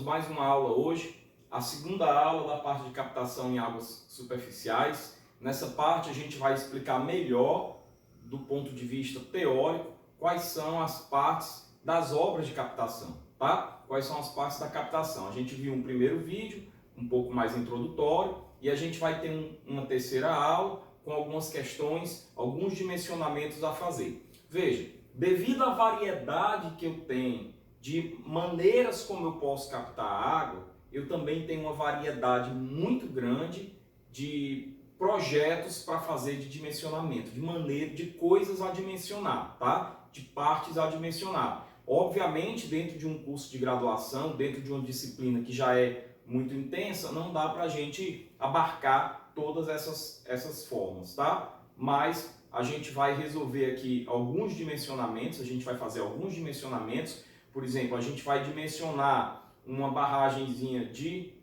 mais uma aula hoje, a segunda aula da parte de captação em águas superficiais. Nessa parte a gente vai explicar melhor, do ponto de vista teórico, quais são as partes das obras de captação, tá? Quais são as partes da captação. A gente viu um primeiro vídeo, um pouco mais introdutório, e a gente vai ter uma terceira aula com algumas questões, alguns dimensionamentos a fazer. Veja, devido à variedade que eu tenho de maneiras como eu posso captar água, eu também tenho uma variedade muito grande de projetos para fazer de dimensionamento, de maneira, de coisas a dimensionar, tá? De partes a dimensionar. Obviamente, dentro de um curso de graduação, dentro de uma disciplina que já é muito intensa, não dá para a gente abarcar todas essas formas, tá? Mas a gente vai resolver aqui alguns dimensionamentos, a gente vai fazer alguns dimensionamentos. Por exemplo, a gente vai dimensionar uma barragenzinha de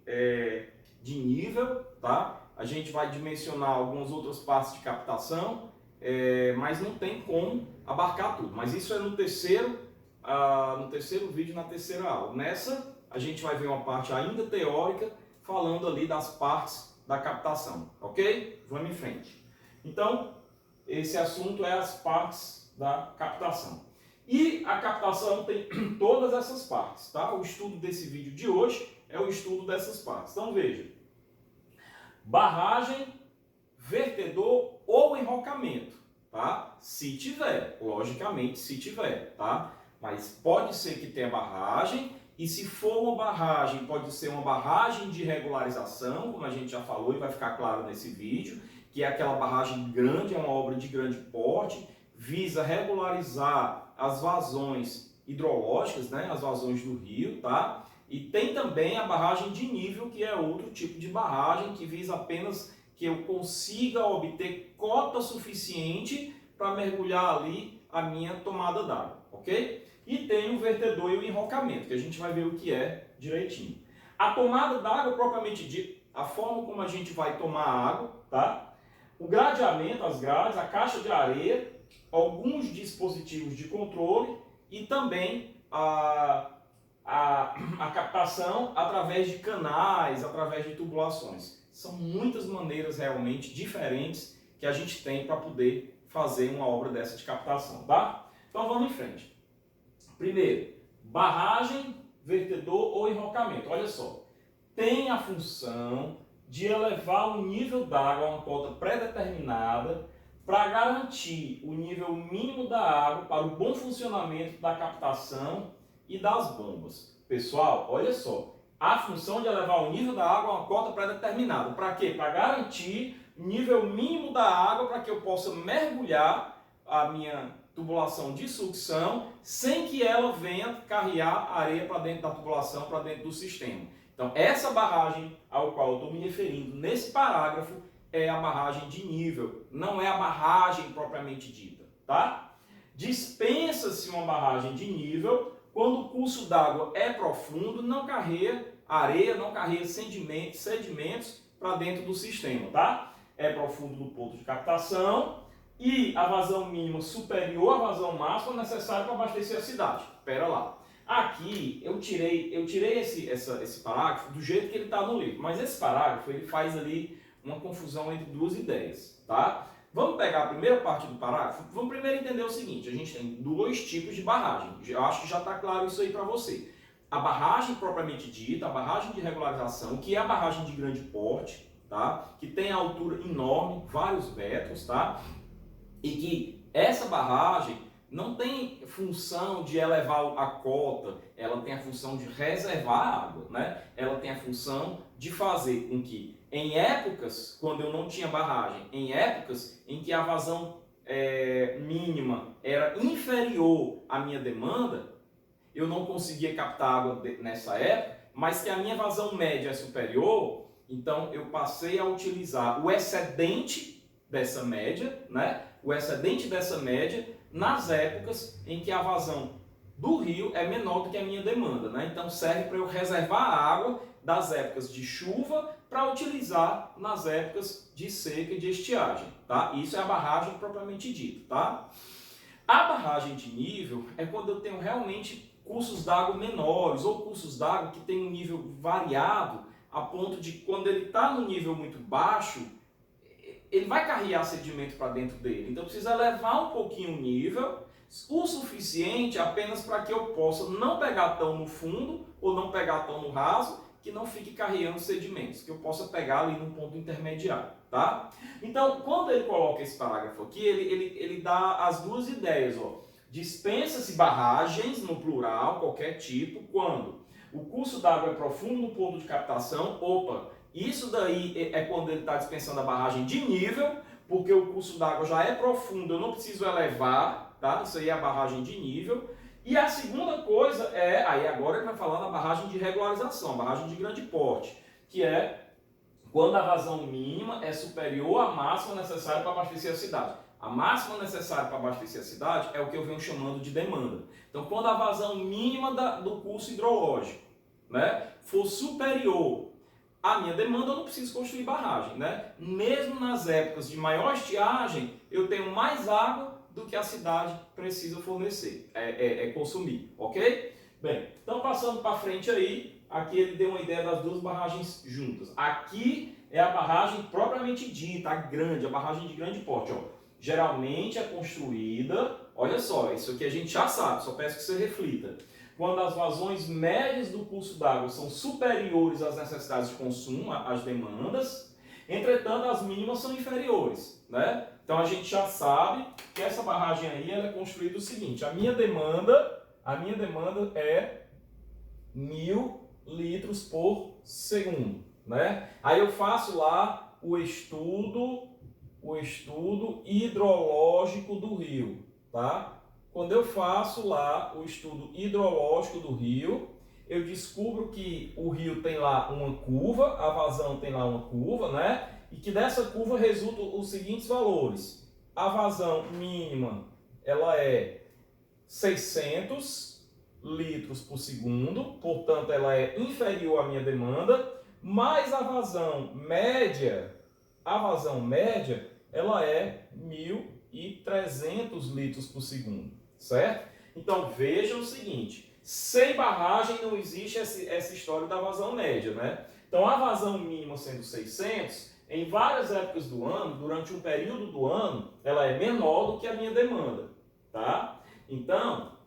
nível, tá? A gente vai dimensionar algumas outras partes de captação, mas não tem como abarcar tudo. Mas isso é no terceiro vídeo, na terceira aula. Nessa, a gente vai ver uma parte ainda teórica, falando ali das partes da captação, ok? Vamos em frente. Então, esse assunto é as partes da captação. E a captação tem todas essas partes, tá? O estudo desse vídeo de hoje é o estudo dessas partes. Então veja, barragem, vertedor ou enrocamento, tá? Se tiver, logicamente se tiver, tá? Mas pode ser que tenha barragem, e se for uma barragem, pode ser uma barragem de regularização, como a gente já falou e vai ficar claro nesse vídeo, que é aquela barragem grande, é uma obra de grande porte, visa regularizar as vazões hidrológicas, né, as vazões do rio, tá? E tem também a barragem de nível, que é outro tipo de barragem que visa apenas que eu consiga obter cota suficiente para mergulhar ali a minha tomada d'água, ok? E tem o vertedor e o enrocamento, que a gente vai ver o que é direitinho. A tomada d'água propriamente dita, a forma como a gente vai tomar a água, tá? O gradeamento, as grades, a caixa de areia, alguns dispositivos de controle e também a captação através de canais, através de tubulações. São muitas maneiras realmente diferentes que a gente tem para poder fazer uma obra dessa de captação, tá? Então vamos em frente. Primeiro, barragem, vertedor ou enrocamento. Olha só, tem a função de elevar o nível d'água a uma cota pré-determinada para garantir o nível mínimo da água para o bom funcionamento da captação e das bombas. Pessoal, olha só, a função de elevar o nível da água a uma cota pré-determinada. Para quê? Para garantir o nível mínimo da água para que eu possa mergulhar a minha tubulação de sucção sem que ela venha carregar areia para dentro da tubulação, para dentro do sistema. Então, essa barragem ao qual eu estou me referindo nesse parágrafo é a barragem de nível, não é a barragem propriamente dita, tá? Dispensa-se uma barragem de nível quando o curso d'água é profundo, não carrega areia, não carrega sedimentos para dentro do sistema, tá? É profundo no ponto de captação e a vazão mínima superior à vazão máxima necessária para abastecer a cidade. Espera lá. Aqui eu tirei esse parágrafo do jeito que ele está no livro, mas esse parágrafo ele faz ali uma confusão entre duas ideias, tá? Vamos pegar a primeira parte do parágrafo. Vamos primeiro entender o seguinte: a gente tem dois tipos de barragem. Eu acho que já está claro isso aí para você. A barragem propriamente dita, a barragem de regularização, que é a barragem de grande porte, tá? Que tem altura enorme, vários metros, tá? E que essa barragem não tem função de elevar a cota, ela tem a função de reservar a água, né? Ela tem a função de fazer com que, em épocas, quando eu não tinha barragem, em épocas em que a vazão mínima era inferior à minha demanda, eu não conseguia captar água nessa época, mas que a minha vazão média é superior, então eu passei a utilizar o excedente dessa média, né? O excedente dessa média nas épocas em que a vazão do rio é menor do que a minha demanda, né? Então serve para eu reservar a água das épocas de chuva para utilizar nas épocas de seca e de estiagem, tá? Isso é a barragem propriamente dita, tá? A barragem de nível é quando eu tenho realmente cursos d'água menores ou cursos d'água que tem um nível variado a ponto de quando ele está no nível muito baixo, ele vai carregar sedimento para dentro dele. Então precisa elevar um pouquinho o nível, o suficiente apenas para que eu possa não pegar tão no fundo ou não pegar tão no raso, que não fique carregando sedimentos, que eu possa pegar ali num ponto intermediário, tá? Então, quando ele coloca esse parágrafo aqui, ele dá as duas ideias, ó. Dispensa-se barragens, no plural, qualquer tipo, quando o curso d'água é profundo no ponto de captação, isso daí é quando ele está dispensando a barragem de nível, porque o curso d'água já é profundo, eu não preciso elevar, tá? Isso aí é a barragem de nível. E a segunda coisa é, aí agora ele vai falar da barragem de regularização, barragem de grande porte, que é quando a vazão mínima é superior à máxima necessária para abastecer a cidade. A máxima necessária para abastecer a cidade é o que eu venho chamando de demanda. Então, quando a vazão mínima do curso hidrológico, né, for superior à minha demanda, eu não preciso construir barragem, né? Mesmo nas épocas de maior estiagem, eu tenho mais água do que a cidade precisa fornecer, consumir, ok? Bem, então passando para frente aí, aqui ele deu uma ideia das duas barragens juntas. Aqui é a barragem propriamente dita, a grande, a barragem de grande porte, ó. Geralmente é construída, olha só, isso aqui a gente já sabe, só peço que você reflita. Quando as vazões médias do curso d'água são superiores às necessidades de consumo, às demandas, entretanto as mínimas são inferiores, né? Então a gente já sabe que essa barragem aí ela é construída o seguinte: a minha demanda é 1.000 litros por segundo, né? Aí eu faço lá o estudo hidrológico do rio, tá? Quando eu faço lá o estudo hidrológico do rio, eu descubro que o rio tem lá uma curva, a vazão tem lá uma curva, né? E que dessa curva resultam os seguintes valores. A vazão mínima, ela é 600 litros por segundo, portanto ela é inferior à minha demanda, mas a vazão média, ela é 1.300 litros por segundo, certo? Então vejam o seguinte, sem barragem não existe essa história da vazão média, né? Então a vazão mínima sendo 600, em várias épocas do ano, durante um período do ano, ela é menor do que a minha demanda, tá? Então,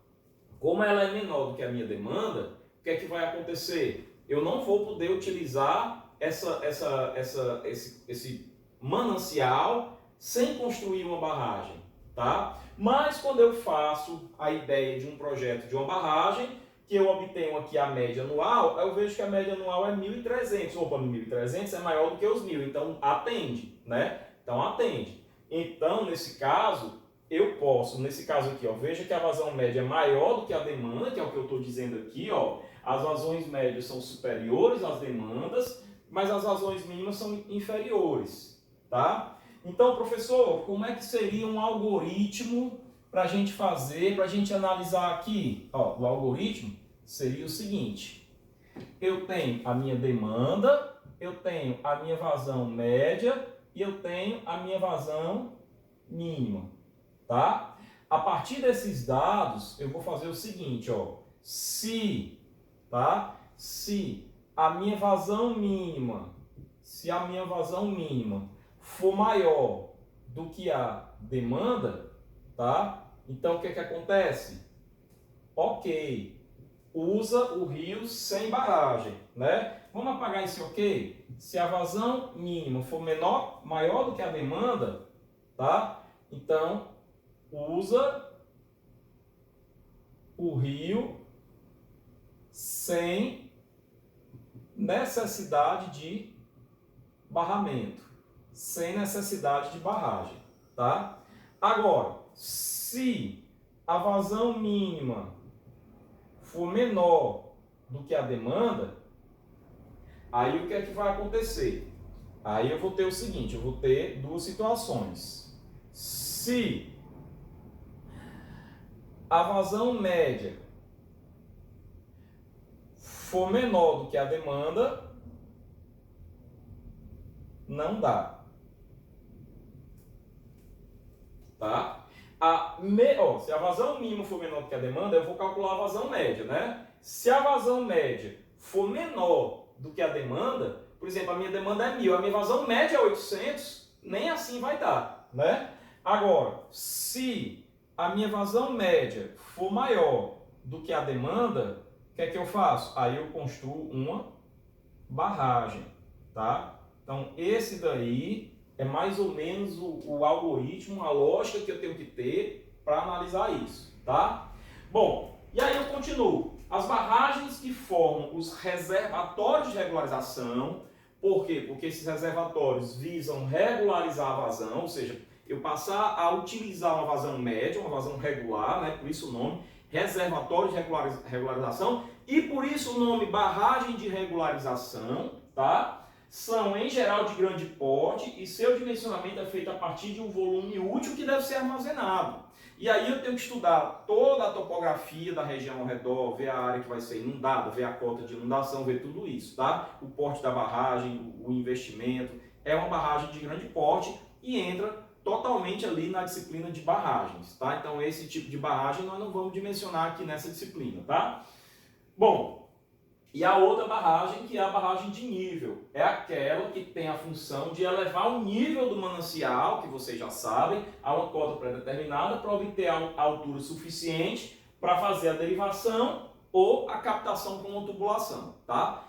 como ela é menor do que a minha demanda, o que é que vai acontecer? Eu não vou poder utilizar esse manancial sem construir uma barragem, tá? Mas quando eu faço a ideia de um projeto de uma barragem, que eu obtenho aqui a média anual, eu vejo que a média anual é 1.300. Opa, 1.300 é maior do que os 1.000, então atende, né? Então atende. Então, nesse caso, eu posso, nesse caso aqui, ó, veja que a vazão média é maior do que a demanda, que é o que eu estou dizendo aqui, ó. As vazões médias são superiores às demandas, mas as vazões mínimas são inferiores, tá? Então, professor, como é que seria um algoritmo para a gente fazer, para a gente analisar aqui? Ó, o algoritmo seria o seguinte: eu tenho a minha demanda, eu tenho a minha vazão média e eu tenho a minha vazão mínima, tá? A partir desses dados, eu vou fazer o seguinte, ó: se a minha vazão mínima, for maior do que a demanda, tá? Então o que acontece? Ok, usa o rio sem barragem, né? Vamos apagar esse ok? Se a vazão mínima for maior do que a demanda, tá? Então usa o rio sem necessidade de barramento, sem necessidade de barragem, tá? Agora, se a vazão mínima for menor do que a demanda, aí o que é que vai acontecer? Aí eu vou ter o seguinte, eu vou ter duas situações. Se a vazão média for menor do que a demanda, não dá, tá? se a vazão mínima for menor do que a demanda, eu vou calcular a vazão média, né? Se a vazão média for menor do que a demanda, por exemplo, a minha demanda é 1000, a minha vazão média é 800, nem assim vai dar, né? Agora, se a minha vazão média for maior do que a demanda, o que é que eu faço? Aí eu construo uma barragem, tá? Então, esse daí é mais ou menos o algoritmo, a lógica que eu tenho que ter para analisar isso, tá? Bom, e aí eu continuo. As barragens que formam os reservatórios de regularização, por quê? Porque esses reservatórios visam regularizar a vazão, ou seja, eu passar a utilizar uma vazão média, uma vazão regular, né? Por isso o nome reservatório de regularização, e por isso o nome barragem de regularização, tá? São em geral de grande porte e seu dimensionamento é feito a partir de um volume útil que deve ser armazenado. E aí eu tenho que estudar toda a topografia da região ao redor, ver a área que vai ser inundada, ver a cota de inundação, ver tudo isso, tá? O porte da barragem, o investimento, é uma barragem de grande porte e entra totalmente ali na disciplina de barragens, tá? Então esse tipo de barragem nós não vamos dimensionar aqui nessa disciplina, tá? Bom, e a outra barragem, que é a barragem de nível, é aquela que tem a função de elevar o nível do manancial, que vocês já sabem, a uma cota pré-determinada para obter a altura suficiente para fazer a derivação ou a captação com uma tubulação, tá?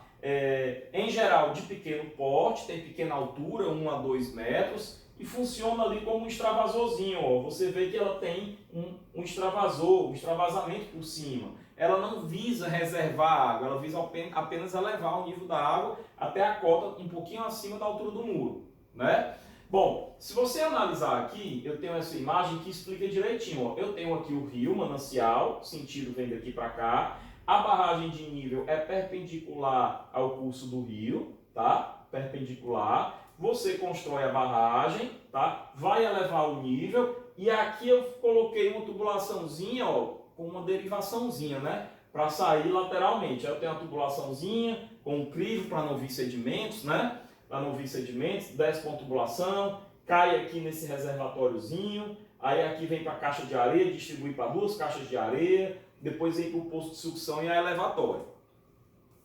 Em geral de pequeno porte, tem pequena altura, 1 a 2 metros, e funciona ali como um extravasorzinho, ó. Você vê que ela tem um extravasor, um extravasamento por cima. Ela não visa reservar água, ela visa apenas elevar o nível da água até a cota um pouquinho acima da altura do muro, né? Bom, se você analisar aqui, eu tenho essa imagem que explica direitinho, ó. Eu tenho aqui o rio, manancial, sentido vem daqui para cá. A barragem de nível é perpendicular ao curso do rio, tá? Perpendicular. Você constrói a barragem, tá? Vai elevar o nível e aqui eu coloquei uma tubulaçãozinha, ó, com uma derivaçãozinha, né? Para sair lateralmente. Aí eu tenho uma tubulaçãozinha com um crivo para não vir sedimentos, né? Para não vir sedimentos, desce com a tubulação, cai aqui nesse reservatóriozinho, aí aqui vem para a caixa de areia, distribui para 2 caixas de areia, depois vem para o posto de sucção e a elevatória,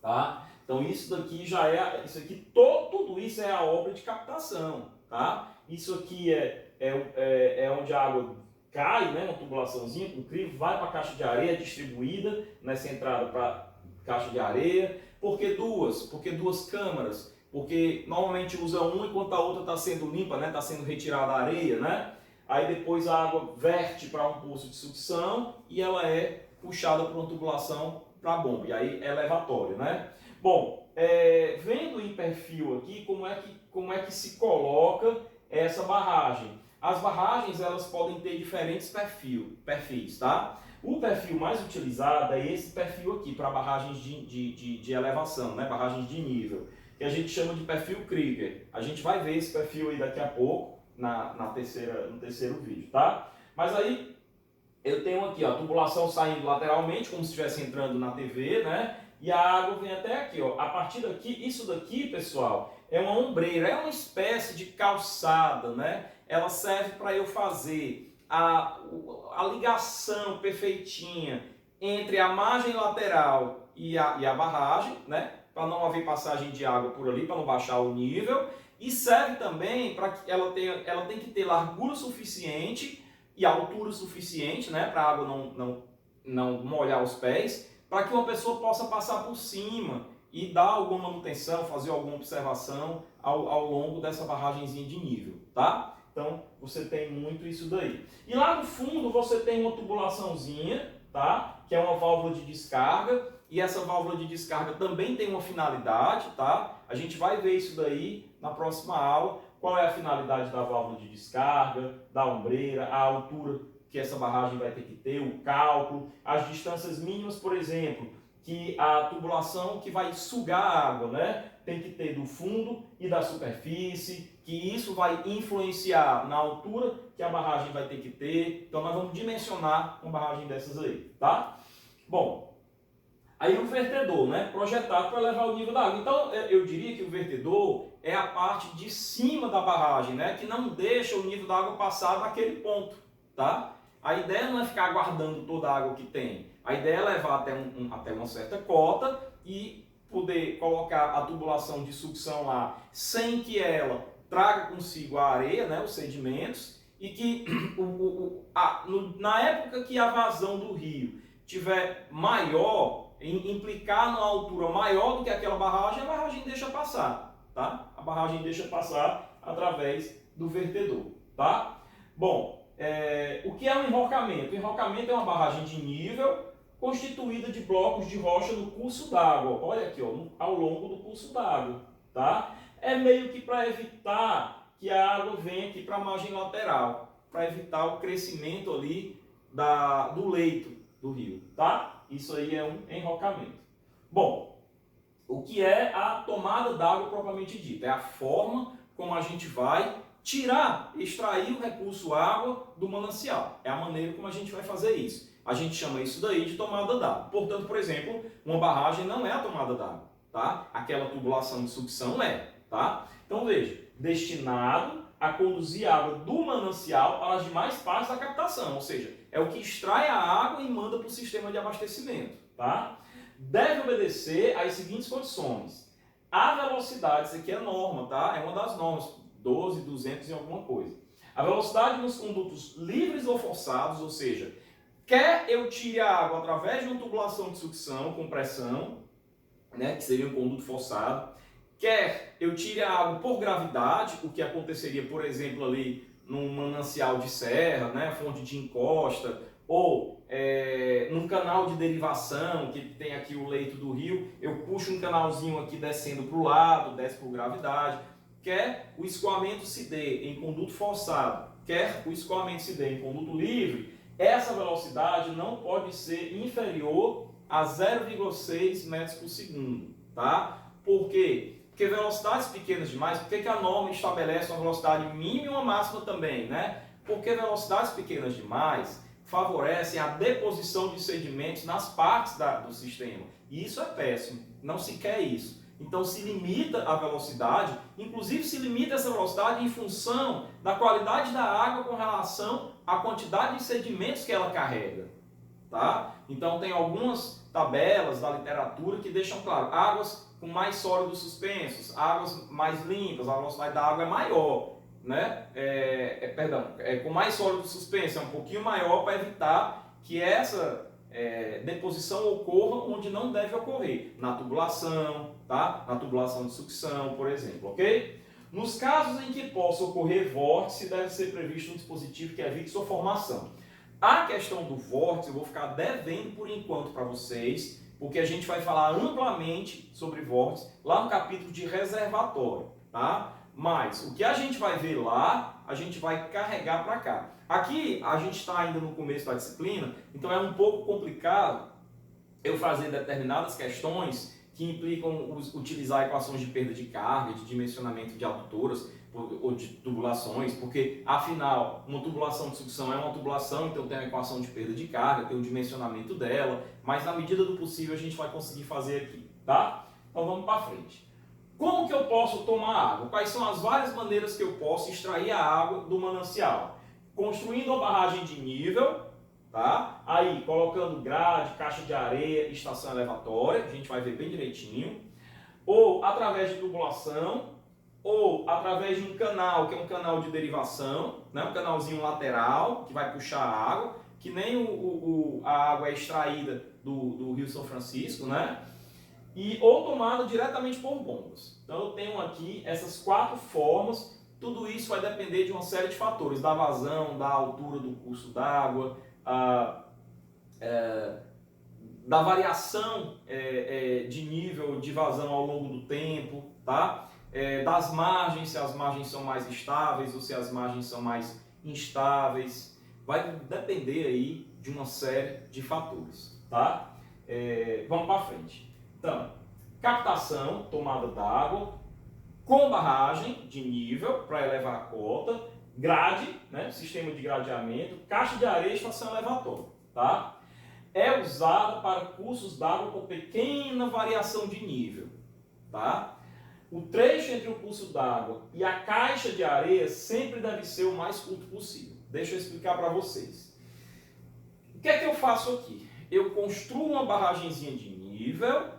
tá? Então isso daqui já é, tudo isso é a obra de captação, tá? Isso aqui é onde a água cai, né, uma tubulaçãozinha com crivo, vai para a caixa de areia distribuída nessa entrada para caixa de areia. Por que duas? Porque 2 câmaras? Porque normalmente usa uma enquanto a outra está sendo limpa, né, está sendo retirada a areia, né? Aí depois a água verte para um poço de sucção e ela é puxada por uma tubulação para a bomba, e aí é elevatório, né? Bom, vendo em perfil aqui como é que se coloca essa barragem. As barragens elas podem ter diferentes perfis, tá? O perfil mais utilizado é esse perfil aqui para barragens de elevação, né? Barragens de nível, que a gente chama de perfil Krieger. A gente vai ver esse perfil aí daqui a pouco no terceiro vídeo, tá? Mas aí eu tenho aqui ó, a tubulação saindo lateralmente, como se estivesse entrando na TV, né? E a água vem até aqui, ó. A partir daqui, isso daqui, pessoal, é uma ombreira, é uma espécie de calçada, né? Ela serve para eu fazer a ligação perfeitinha entre a margem lateral e a barragem, né? Para não haver passagem de água por ali, para não baixar o nível. E serve também para que ela tem que ter largura suficiente e altura suficiente, né? Para a água não molhar os pés, para que uma pessoa possa passar por cima e dar alguma manutenção, fazer alguma observação ao longo dessa barragenzinha de nível, tá? Então, você tem muito isso daí. E lá no fundo, você tem uma tubulaçãozinha, tá? Que é uma válvula de descarga. E essa válvula de descarga também tem uma finalidade, tá? A gente vai ver isso daí na próxima aula. Qual é a finalidade da válvula de descarga, da ombreira, a altura que essa barragem vai ter que ter, o cálculo, as distâncias mínimas, por exemplo, que a tubulação que vai sugar a água, né? Tem que ter do fundo e da superfície, que isso vai influenciar na altura que a barragem vai ter que ter. Então nós vamos dimensionar uma barragem dessas aí, tá? Bom, aí o vertedor, né? Projetado para elevar o nível da água. Então eu diria que o vertedor é a parte de cima da barragem, né? Que não deixa o nível da água passar naquele ponto, tá? a ideia não é ficar guardando toda a água que tem. A ideia é levar até uma certa cota e poder colocar a tubulação de sucção lá sem que ela traga consigo a areia, né, os sedimentos, e que na época que a vazão do rio tiver maior, implicar numa altura maior do que aquela barragem, a barragem deixa passar, tá? A barragem deixa passar através do vertedor, tá? Bom, o que é um enrocamento? O enrocamento é uma barragem de nível constituída de blocos de rocha no curso d'água. Olha aqui, ó, ao longo do curso d'água, tá? É meio que para evitar que a água venha aqui para a margem lateral, para evitar o crescimento ali do leito do rio, tá? Isso aí é um enrocamento. Bom, o que é a tomada d'água propriamente dita? É a forma como a gente vai extrair o recurso água do manancial. É a maneira como a gente vai fazer isso. A gente chama isso daí de tomada d'água. Portanto, por exemplo, uma barragem não é a tomada d'água, tá? Aquela tubulação de sucção é, tá? Então veja, destinado a conduzir água do manancial para as demais partes da captação, ou seja, é o que extrai a água e manda para o sistema de abastecimento, tá? Deve obedecer às seguintes condições. A velocidade, isso aqui é norma, tá? É uma das normas, 12, 200 e alguma coisa. A velocidade nos condutos livres ou forçados, ou seja, quer eu tire a água através de uma tubulação de sucção com pressão, né, que seria um conduto forçado, quer eu tire a água por gravidade, o que aconteceria, por exemplo, ali num manancial de serra, né, fonte de encosta, ou num canal de derivação, que tem aqui o leito do rio, eu puxo um canalzinho aqui descendo para o lado, desce por gravidade. Quer o escoamento se dê em conduto forçado, quer o escoamento se dê em conduto livre, essa velocidade não pode ser inferior a 0,6 metros por segundo, tá? Por quê? Porque velocidades pequenas demais, por que a norma estabelece uma velocidade mínima e uma máxima também, né? Porque velocidades pequenas demais favorecem a deposição de sedimentos nas partes do sistema. E isso é péssimo, não se quer isso. Então se limita a velocidade, inclusive se limita essa velocidade em função da qualidade da água com relação à quantidade de sedimentos que ela carrega, tá? Então tem algumas tabelas da literatura que deixam claro, águas com mais sólidos suspensos, águas mais limpas, a velocidade da água é maior, né? Com mais sólido suspenso é um pouquinho maior para evitar que essa deposição ocorra onde não deve ocorrer, na tubulação, tá? Na tubulação de sucção, por exemplo, ok? Nos casos em que possa ocorrer vórtice, deve ser previsto um dispositivo que evite sua formação. A questão do vórtice eu vou ficar devendo por enquanto para vocês, porque a gente vai falar amplamente sobre vórtice lá no capítulo de reservatório, tá? Mas o que a gente vai ver lá, a gente vai carregar para cá. Aqui a gente está ainda no começo da disciplina, então é um pouco complicado eu fazer determinadas questões que implicam utilizar equações de perda de carga, de dimensionamento de adutoras ou de tubulações, porque afinal uma tubulação de sucção é uma tubulação, então tem a equação de perda de carga, tem o dimensionamento dela, mas na medida do possível a gente vai conseguir fazer aqui, tá? Então vamos para frente. Como que eu posso tomar água? Quais são as várias maneiras que eu posso extrair a água do manancial? Construindo uma barragem de nível, tá? Aí colocando grade, caixa de areia, estação elevatória, a gente vai ver bem direitinho. Ou através de tubulação, ou através de um canal, que é um canal de derivação, né? Um canalzinho lateral que vai puxar a água, que nem a água é extraída do Rio São Francisco, né? Ou tomada diretamente por bombas. Então eu tenho aqui essas 4 formas, tudo isso vai depender de uma série de fatores, da vazão, da altura do curso d'água, da variação de nível de vazão ao longo do tempo, tá? Das margens, se as margens são mais estáveis ou se as margens são mais instáveis, vai depender aí de uma série de fatores, tá? Vamos para frente. Então, captação, tomada d'água, com barragem de nível para elevar a cota, grade, né, sistema de gradeamento, caixa de areia e estação elevatória, tá? É usada para cursos d'água com pequena variação de nível, tá? O trecho entre o curso d'água e a caixa de areia sempre deve ser o mais curto possível. Deixa eu explicar para vocês. que é que eu faço aqui? Eu construo uma barragenzinha de nível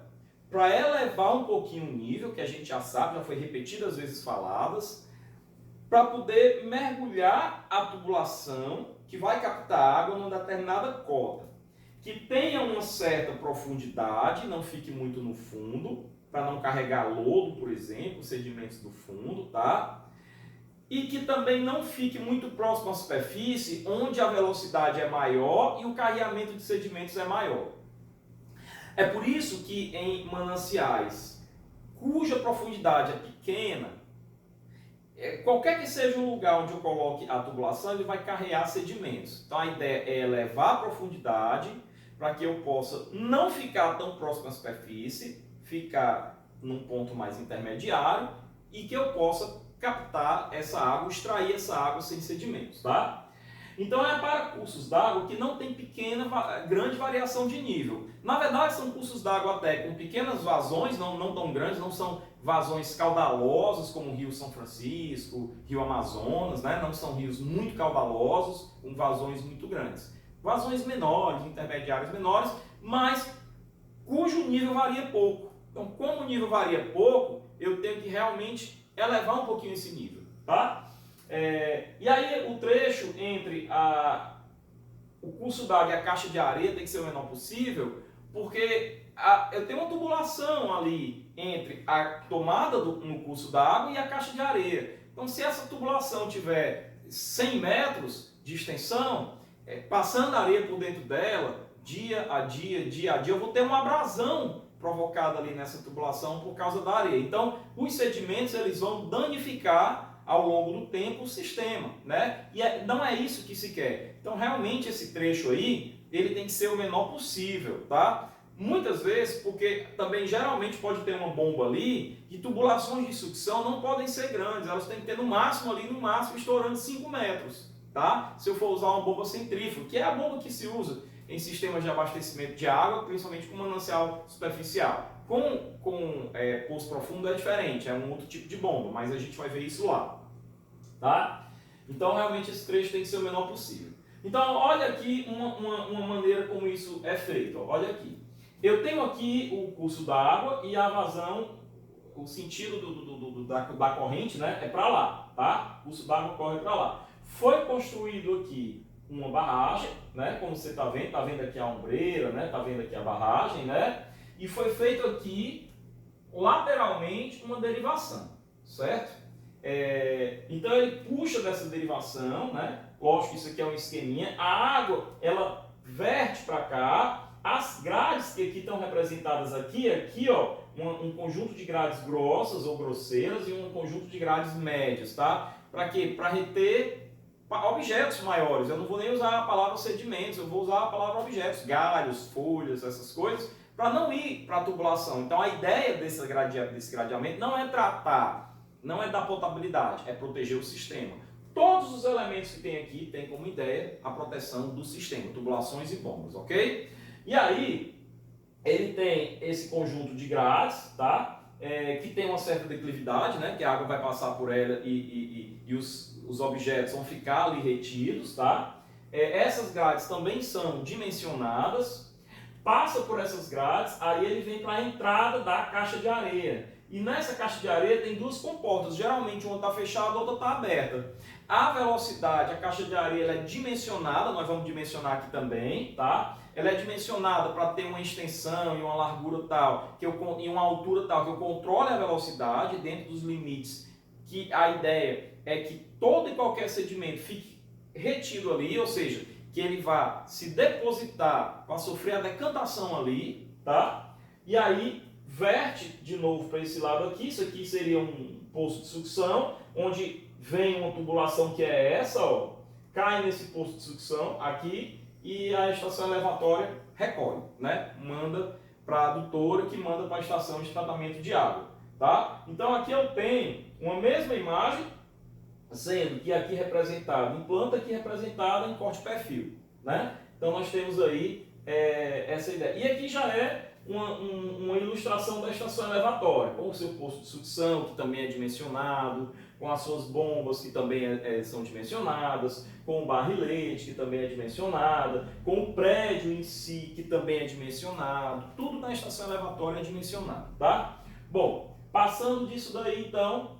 para elevar um pouquinho o nível, que a gente já sabe, já foi repetidas vezes faladas, para poder mergulhar a tubulação que vai captar água numa determinada cota, que tenha uma certa profundidade, não fique muito no fundo, para não carregar lodo, por exemplo, sedimentos do fundo, tá? E que também não fique muito próximo à superfície, onde a velocidade é maior e o carregamento de sedimentos é maior. É por isso que em mananciais cuja profundidade é pequena, qualquer que seja o lugar onde eu coloque a tubulação, ele vai carregar sedimentos. Então a ideia é elevar a profundidade para que eu possa não ficar tão próximo à superfície, ficar num ponto mais intermediário e que eu possa captar essa água, extrair essa água sem sedimentos, tá? Então é para cursos d'água que não tem grande variação de nível. Na verdade são cursos d'água até com pequenas vazões, não tão grandes, não são vazões caudalosos como o Rio São Francisco, Rio Amazonas, né? Não são rios muito caudalosos, com vazões muito grandes. Vazões menores, intermediários menores, mas cujo nível varia pouco. Então, como o nível varia pouco, eu tenho que realmente elevar um pouquinho esse nível, tá? E aí o trecho entre o curso d'água e a caixa de areia tem que ser o menor possível, porque eu tenho uma tubulação ali entre a tomada no curso d'água e a caixa de areia. Então, se essa tubulação tiver 100 metros de extensão, passando areia por dentro dela, dia a dia, eu vou ter uma abrasão provocada ali nessa tubulação por causa da areia. Então, os sedimentos eles vão danificar ao longo do tempo o sistema, né? E não é isso que se quer. Então, realmente esse trecho aí, ele tem que ser o menor possível, tá? Muitas vezes, porque também geralmente pode ter uma bomba ali, e tubulações de sucção não podem ser grandes, elas têm que ter no máximo estourando 5 metros, tá? Se eu for usar uma bomba centrífuga, que é a bomba que se usa em sistemas de abastecimento de água, principalmente com manancial superficial. Com poço profundo é diferente, é um outro tipo de bomba, mas a gente vai ver isso lá, tá? Então, realmente, esse trecho tem que ser o menor possível. Então, olha aqui uma maneira como isso é feito. Ó. Olha aqui. Eu tenho aqui o curso da água e a vazão, o sentido da corrente, né, é para lá, tá? O curso d'água corre para lá. Foi construído aqui uma barragem, né? Como você está vendo aqui a ombreira, né? Está vendo aqui a barragem, né? E foi feito aqui lateralmente uma derivação, certo? Então ele puxa dessa derivação, né? Lógico que isso aqui é um esqueminha. A água ela verte para cá. As grades que aqui estão representadas aqui ó, um conjunto de grades grossas ou grosseiras e um conjunto de grades médias, tá? Para quê? Para reter objetos maiores. Eu não vou nem usar a palavra sedimentos, eu vou usar a palavra objetos, galhos, folhas, essas coisas, para não ir para a tubulação. Então a ideia desse gradeamento não é tratar, não é dar potabilidade, é proteger o sistema. Todos os elementos que tem aqui têm como ideia a proteção do sistema, tubulações e bombas, ok? E aí, ele tem esse conjunto de grades, tá? Que tem uma certa declividade, né? Que a água vai passar por ela e os objetos vão ficar ali retidos, tá? Essas grades também são dimensionadas, passa por essas grades, aí ele vem para a entrada da caixa de areia. E nessa caixa de areia tem duas comportas, geralmente uma está fechada, a outra está aberta. A velocidade, a caixa de areia ela é dimensionada, nós vamos dimensionar aqui também, tá? Ela é dimensionada para ter uma extensão e uma largura tal, e uma altura tal, que eu controle a velocidade dentro dos limites, que a ideia é que todo e qualquer sedimento fique retido ali, ou seja, que ele vá se depositar para sofrer a decantação ali, tá? E aí verte de novo para esse lado aqui, isso aqui seria um poço de sucção, onde vem uma tubulação que é essa, ó, cai nesse poço de sucção aqui, e a estação elevatória recolhe, né? Manda para a adutora que manda para a estação de tratamento de água, tá? Então aqui eu tenho uma mesma imagem, sendo que aqui representado em planta, aqui representada em corte perfil, né? Então nós temos aí essa ideia. E aqui já é uma ilustração da estação elevatória, com o seu posto de sucção, que também é dimensionado, com as suas bombas, que também são dimensionadas, com o barrilete, que também é dimensionada, com o prédio em si, que também é dimensionado. Tudo na estação elevatória é dimensionado, tá? Bom, passando disso daí, então,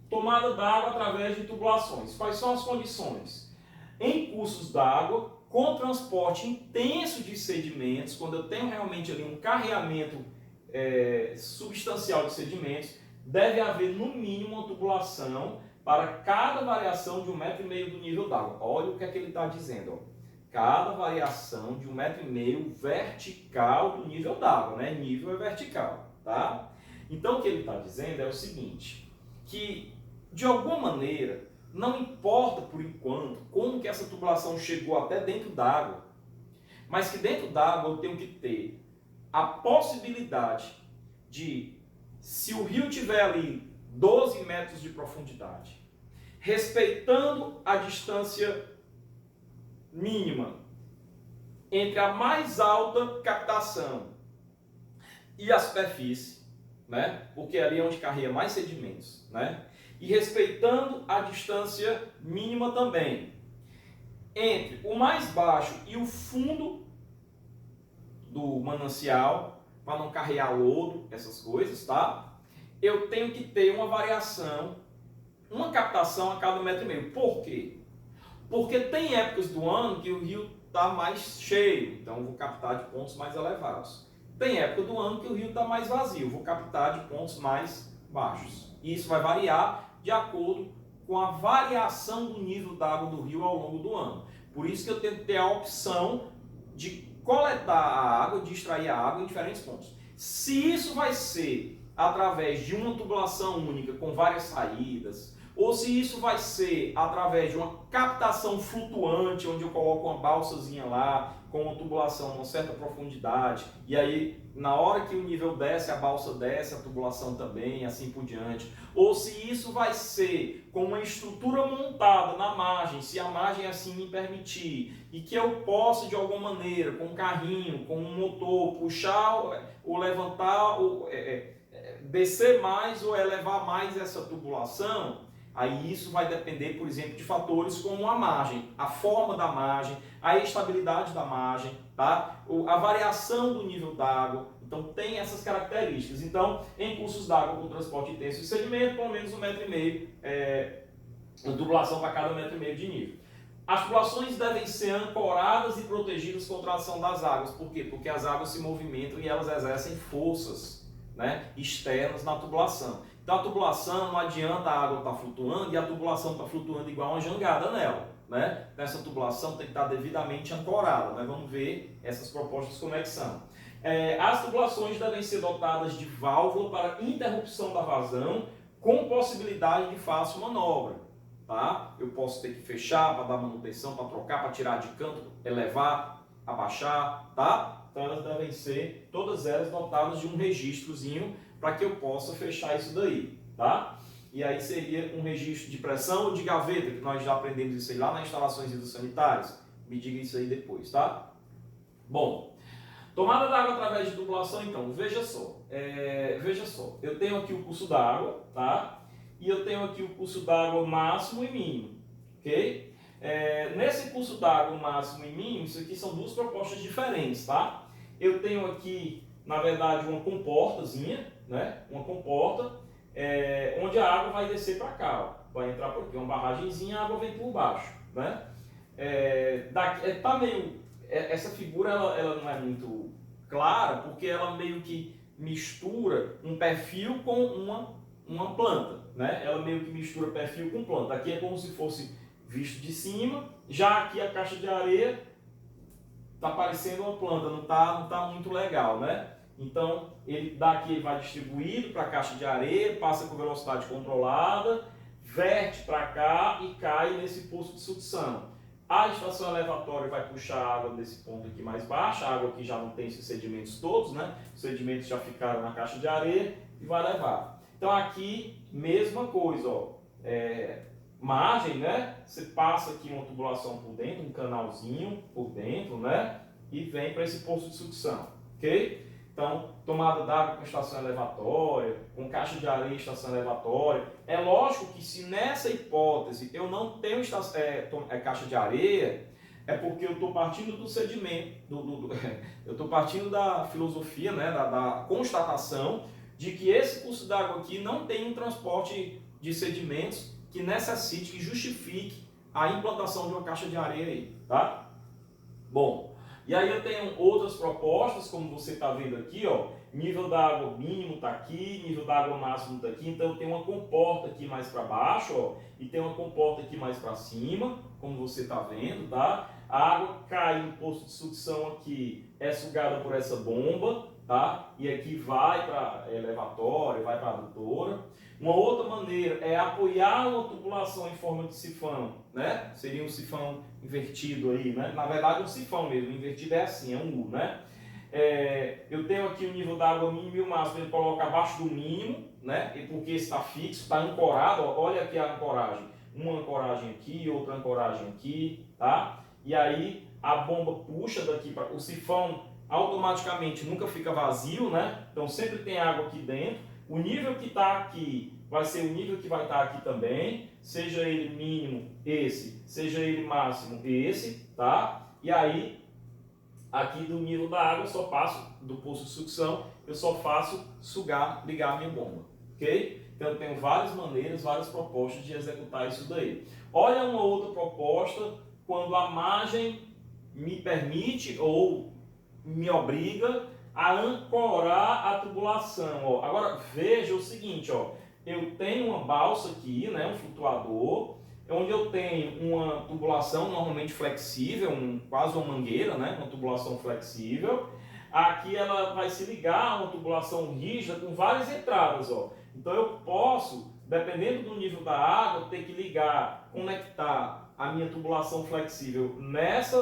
tomada d'água através de tubulações. Quais são as condições? Em cursos d'água, com transporte intenso de sedimentos, quando eu tenho realmente ali um carreamento substancial de sedimentos, deve haver no mínimo uma tubulação para cada variação de 1,5 m do nível d'água. Olha o que é que ele está dizendo. Ó. Cada variação de 1,5 m vertical do nível d'água, né? Nível é vertical, tá? Então o que ele está dizendo é o seguinte, que de alguma maneira, não importa por enquanto como que essa tubulação chegou até dentro d'água, mas que dentro d'água eu tenho que ter a possibilidade de, se o rio tiver ali 12 metros de profundidade, respeitando a distância mínima entre a mais alta captação e a superfície, né? Porque ali é onde carrega mais sedimentos, né? E respeitando a distância mínima também entre o mais baixo e o fundo do manancial, para não carregar lodo, essas coisas, tá? Eu tenho que ter uma variação, uma captação a cada 1,5 m. Por quê? Porque tem épocas do ano que o rio está mais cheio, então eu vou captar de pontos mais elevados. Tem época do ano que o rio está mais vazio, eu vou captar de pontos mais baixos. E isso vai variar de acordo com a variação do nível d'água do rio ao longo do ano. Por isso que eu tenho que ter a opção de coletar a água, de extrair a água em diferentes pontos. Se isso vai ser através de uma tubulação única com várias saídas, ou se isso vai ser através de uma captação flutuante, onde eu coloco uma balsazinha lá, com uma tubulação a uma certa profundidade, e aí na hora que o nível desce, a balsa desce, a tubulação também, assim por diante. Ou se isso vai ser com uma estrutura montada na margem, se a margem assim me permitir, e que eu possa de alguma maneira, com um carrinho, com um motor, puxar ou levantar, ou descer mais ou elevar mais essa tubulação, aí isso vai depender, por exemplo, de fatores como a margem, a forma da margem, a estabilidade da margem, tá? A variação do nível d'água. Então tem essas características. Então, em cursos d'água com transporte intenso de sedimento, pelo menos 1,5 m, tubulação para cada 1,5 m de nível. As tubulações devem ser ancoradas e protegidas contra a ação das águas. Por quê? Porque as águas se movimentam e elas exercem forças, né, externas na tubulação. Então a tubulação, não adianta a água estar flutuando e a tubulação está flutuando igual uma jangada nela, né? Essa tubulação tem que estar devidamente ancorada. Nós vamos ver essas propostas como é que são. As tubulações devem ser dotadas de válvula para interrupção da vazão com possibilidade de fácil manobra. Tá? Eu posso ter que fechar para dar manutenção, para trocar, para tirar de canto, elevar, abaixar, tá? Então elas devem ser, todas elas, dotadas de um registrozinho para que eu possa fechar isso daí, tá? E aí seria um registro de pressão ou de gaveta, que nós já aprendemos isso aí lá nas instalações hidrossanitárias. Me diga isso aí depois, tá? Bom, tomada d'água através de tubulação, então, veja só, eu tenho aqui o curso d'água, tá? E eu tenho aqui o curso d'água máximo e mínimo, ok? Nesse curso d'água máximo e mínimo, isso aqui são duas propostas diferentes, tá? Eu tenho aqui, na verdade, uma comportazinha, né? Uma comporta, onde a água vai descer para cá, ó. Vai entrar por aqui, uma barragenzinha, a água vem por baixo, né? Tá meio, essa figura ela não é muito clara, porque ela meio que mistura um perfil com uma planta, né? Ela meio que mistura perfil com planta. Aqui é como se fosse visto de cima, já aqui a caixa de areia está parecendo uma planta, não tá muito legal, né? Então, daqui ele vai distribuído para a caixa de areia, passa com velocidade controlada, verte para cá e cai nesse poço de sucção. A estação elevatória vai puxar a água desse ponto aqui mais baixo, a água aqui já não tem esses sedimentos todos, né? Os sedimentos já ficaram na caixa de areia e vai levar. Então aqui, mesma coisa, ó, margem, né? Você passa aqui uma tubulação por dentro, um canalzinho por dentro, né? E vem para esse poço de sucção, ok? Então Então, tomada d'água com estação elevatória, com caixa de areia e estação elevatória. É lógico que se nessa hipótese eu não tenho caixa de areia, é porque eu estou partindo do sedimento, eu estou partindo da filosofia, né, da constatação de que esse curso d'água aqui não tem um transporte de sedimentos que necessite, que justifique a implantação de uma caixa de areia aí, tá? Bom, e aí eu tenho outras propostas, como você está vendo aqui, ó, nível da água mínimo está aqui, nível da água máximo está aqui, então eu tenho uma comporta aqui mais para baixo, ó, e tem uma comporta aqui mais para cima, como você está vendo, tá? A água cai no posto de sucção aqui, é sugada por essa bomba, tá? E aqui vai para a elevatória, vai para a adutora. Uma outra maneira é apoiar uma tubulação em forma de sifão, né? Seria um sifão invertido aí, né? Na verdade, um sifão mesmo, invertido é assim, é um U, né? Eu tenho aqui o nível da água mínimo e o máximo, ele coloca abaixo do mínimo, né? E porque está fixo, está ancorado, ó, olha aqui a ancoragem. Uma ancoragem aqui, outra ancoragem aqui, tá? E aí a bomba puxa daqui para o sifão, automaticamente nunca fica vazio, né? Então sempre tem água aqui dentro. O nível que está aqui vai ser o nível que vai estar aqui também, seja ele mínimo esse, seja ele máximo esse, tá? E aí aqui do nível da água eu só passo do poço de sucção, eu só faço sugar, ligar a minha bomba, ok? Então eu tenho várias maneiras, várias propostas de executar isso daí. Olha uma outra proposta quando a margem me permite ou me obriga a ancorar a tubulação. Ó. Agora veja o seguinte, ó, eu tenho uma balsa aqui, né, um flutuador, onde eu tenho uma tubulação normalmente flexível, quase uma mangueira, né, uma tubulação flexível. Aqui ela vai se ligar a uma tubulação rígida com várias entradas. Ó. Então eu posso, dependendo do nível da água, ter que ligar, conectar a minha tubulação flexível nessa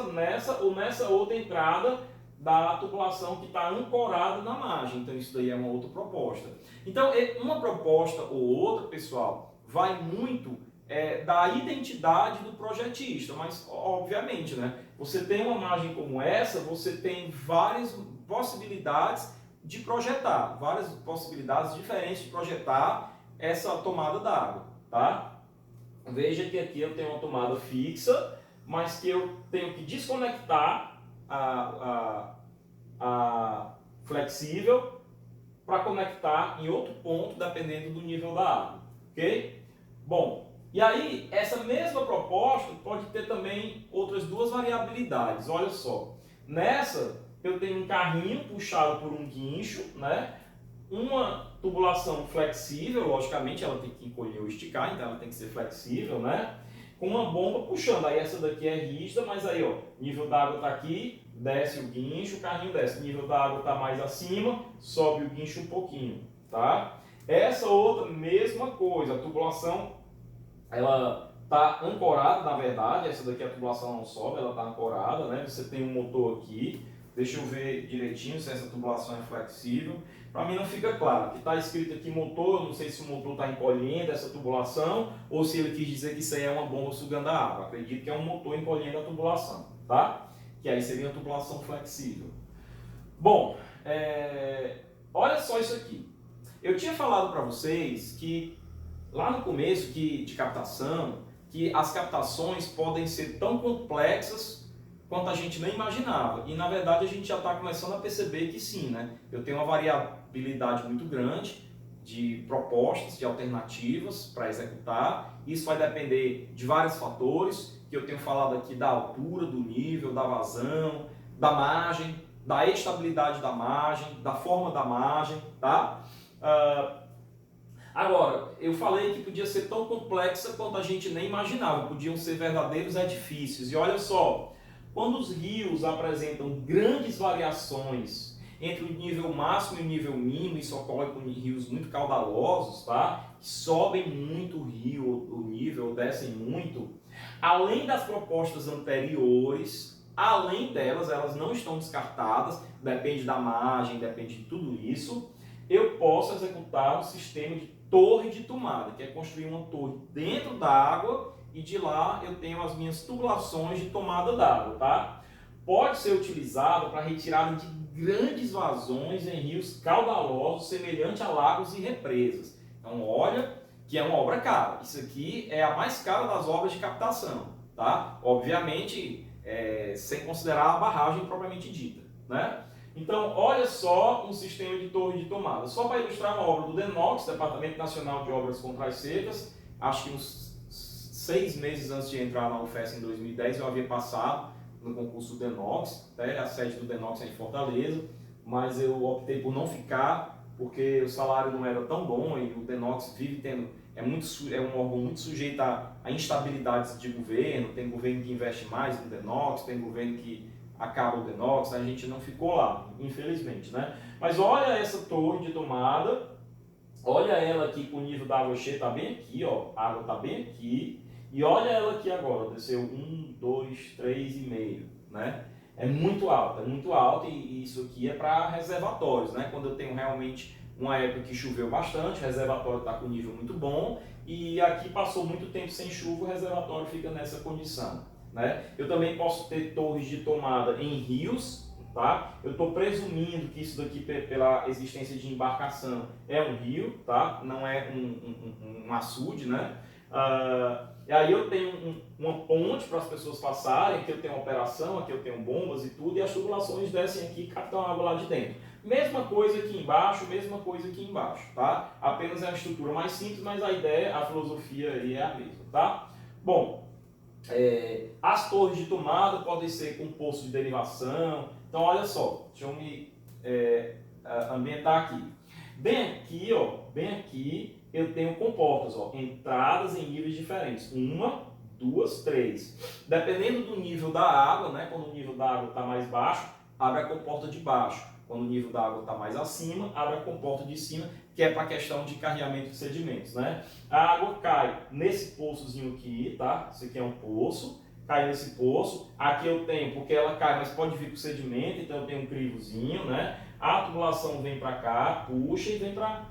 ou nessa outra entrada da tubulação que está ancorada na margem. Então isso daí é uma outra proposta. Então uma proposta ou outra, pessoal, vai muito da identidade do projetista, mas obviamente, né, você tem uma margem como essa, você tem várias possibilidades de projetar, várias possibilidades diferentes de projetar essa tomada d'água, tá? Veja que aqui eu tenho uma tomada fixa, mas que eu tenho que desconectar a flexível para conectar em outro ponto, dependendo do nível da água, ok? Bom, e aí essa mesma proposta pode ter também outras duas variabilidades, olha só. Nessa eu tenho um carrinho puxado por um guincho, né? Uma tubulação flexível, logicamente ela tem que encolher ou esticar, então ela tem que ser flexível, né? Com uma bomba puxando, aí essa daqui é rígida, mas aí ó, nível da água está aqui, desce o guincho, o carrinho desce, nível da água está mais acima, sobe o guincho um pouquinho, tá? Essa outra, mesma coisa, a tubulação, ela está ancorada, na verdade, essa daqui a tubulação não sobe, ela está ancorada, né? Você tem um motor aqui, deixa eu ver direitinho se essa tubulação é flexível. Para mim não fica claro, que está escrito aqui motor, eu não sei se o motor está encolhendo essa tubulação ou se ele quis dizer que isso aí é uma bomba sugando a água. Acredito que é um motor encolhendo a tubulação, tá? Que aí seria uma tubulação flexível. Bom, olha só isso aqui. Eu tinha falado para vocês que lá no começo de captação, que as captações podem ser tão complexas quanto a gente nem imaginava. E na verdade a gente já está começando a perceber que sim, né? Eu tenho uma variabilidade muito grande de propostas, de alternativas para executar. Isso vai depender de vários fatores, que eu tenho falado aqui da altura, do nível, da vazão, da margem, da estabilidade da margem, da forma da margem, tá? Agora, eu falei que podia ser tão complexa quanto a gente nem imaginava, podiam ser verdadeiros edifícios. E olha só, quando os rios apresentam grandes variações entre o nível máximo e o nível mínimo, isso ocorre com rios muito caudalosos, tá? Que sobem muito o rio, o nível, descem muito. Além das propostas anteriores, além delas, elas não estão descartadas, depende da margem, depende de tudo isso, eu posso executar um sistema de torre de tomada, que é construir uma torre dentro da água e de lá eu tenho as minhas tubulações de tomada d'água, tá? pode ser utilizado para retirada de grandes vazões em rios caudalosos, semelhante a lagos e represas. Então, olha que é uma obra cara. Isso aqui é a mais cara das obras de captação, tá? Obviamente, sem considerar a barragem propriamente dita, né? Então, olha só um sistema de torre de tomada. Só para ilustrar uma obra do DENOX, Departamento Nacional de Obras Contra as Secas, acho que uns 6 meses antes de entrar na UFES em 2010, eu havia passado no concurso do DENOX, a sede do DENOX é em Fortaleza, mas eu optei por não ficar, porque o salário não era tão bom e o DENOX vive tendo, é um órgão muito sujeito a instabilidades de governo, tem governo que investe mais no DENOX, tem governo que acaba o DENOX, a gente não ficou lá, infelizmente, né? Mas olha essa torre de tomada, olha ela aqui com o nível da água cheia, está bem aqui, ó, a água está bem aqui, e olha ela aqui agora, desceu 1, 2, 3,5, né? É muito alta e isso aqui é para reservatórios, né? Quando eu tenho realmente uma época que choveu bastante, o reservatório está com nível muito bom e aqui passou muito tempo sem chuva, o reservatório fica nessa condição, né? Eu também posso ter torres de tomada em rios, tá? Eu estou presumindo que isso daqui, pela existência de embarcação, é um rio, tá? Não é um açude, né? E aí eu tenho uma ponte para as pessoas passarem, aqui eu tenho uma operação, aqui eu tenho bombas e tudo, e as tubulações descem aqui e captam água lá de dentro. Mesma coisa aqui embaixo, tá? Apenas é uma estrutura mais simples, mas a ideia, a filosofia aí é a mesma, tá? Bom, as torres de tomada podem ser com poço de derivação. Então olha só, deixa eu me ambientar aqui. Bem aqui eu tenho comportas, ó, entradas em níveis diferentes. 1, 2, 3. Dependendo do nível da água, né? Quando o nível da água está mais baixo, abre a comporta de baixo. Quando o nível da água está mais acima, abre a comporta de cima, que é para a questão de carreamento de sedimentos, né? A água cai nesse poçozinho aqui, tá? Isso aqui é um poço, cai nesse poço. Aqui eu tenho, porque ela cai, mas pode vir com sedimento, então eu tenho um crivozinho, né? A tubulação vem para cá, puxa e vem para,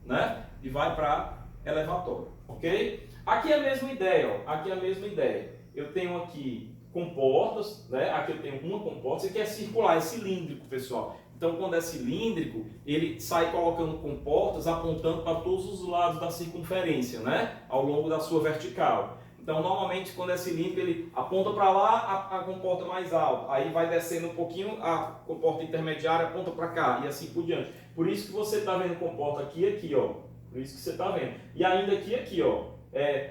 né? E vai para elevatório, ok? Aqui é a mesma ideia, ó. Aqui é a mesma ideia. Eu tenho aqui comportas, né? Aqui eu tenho uma comporta, isso aqui é circular, é cilíndrico, pessoal. Então, quando é cilíndrico, ele sai colocando comportas apontando para todos os lados da circunferência, né? Ao longo da sua vertical. Então, normalmente, quando é cilíndrico, ele aponta para lá a comporta mais alta. Aí vai descendo um pouquinho, a comporta intermediária aponta para cá e assim por diante. Por isso que você está vendo comporta aqui e aqui, ó. Por isso que você está vendo. E ainda aqui, ó.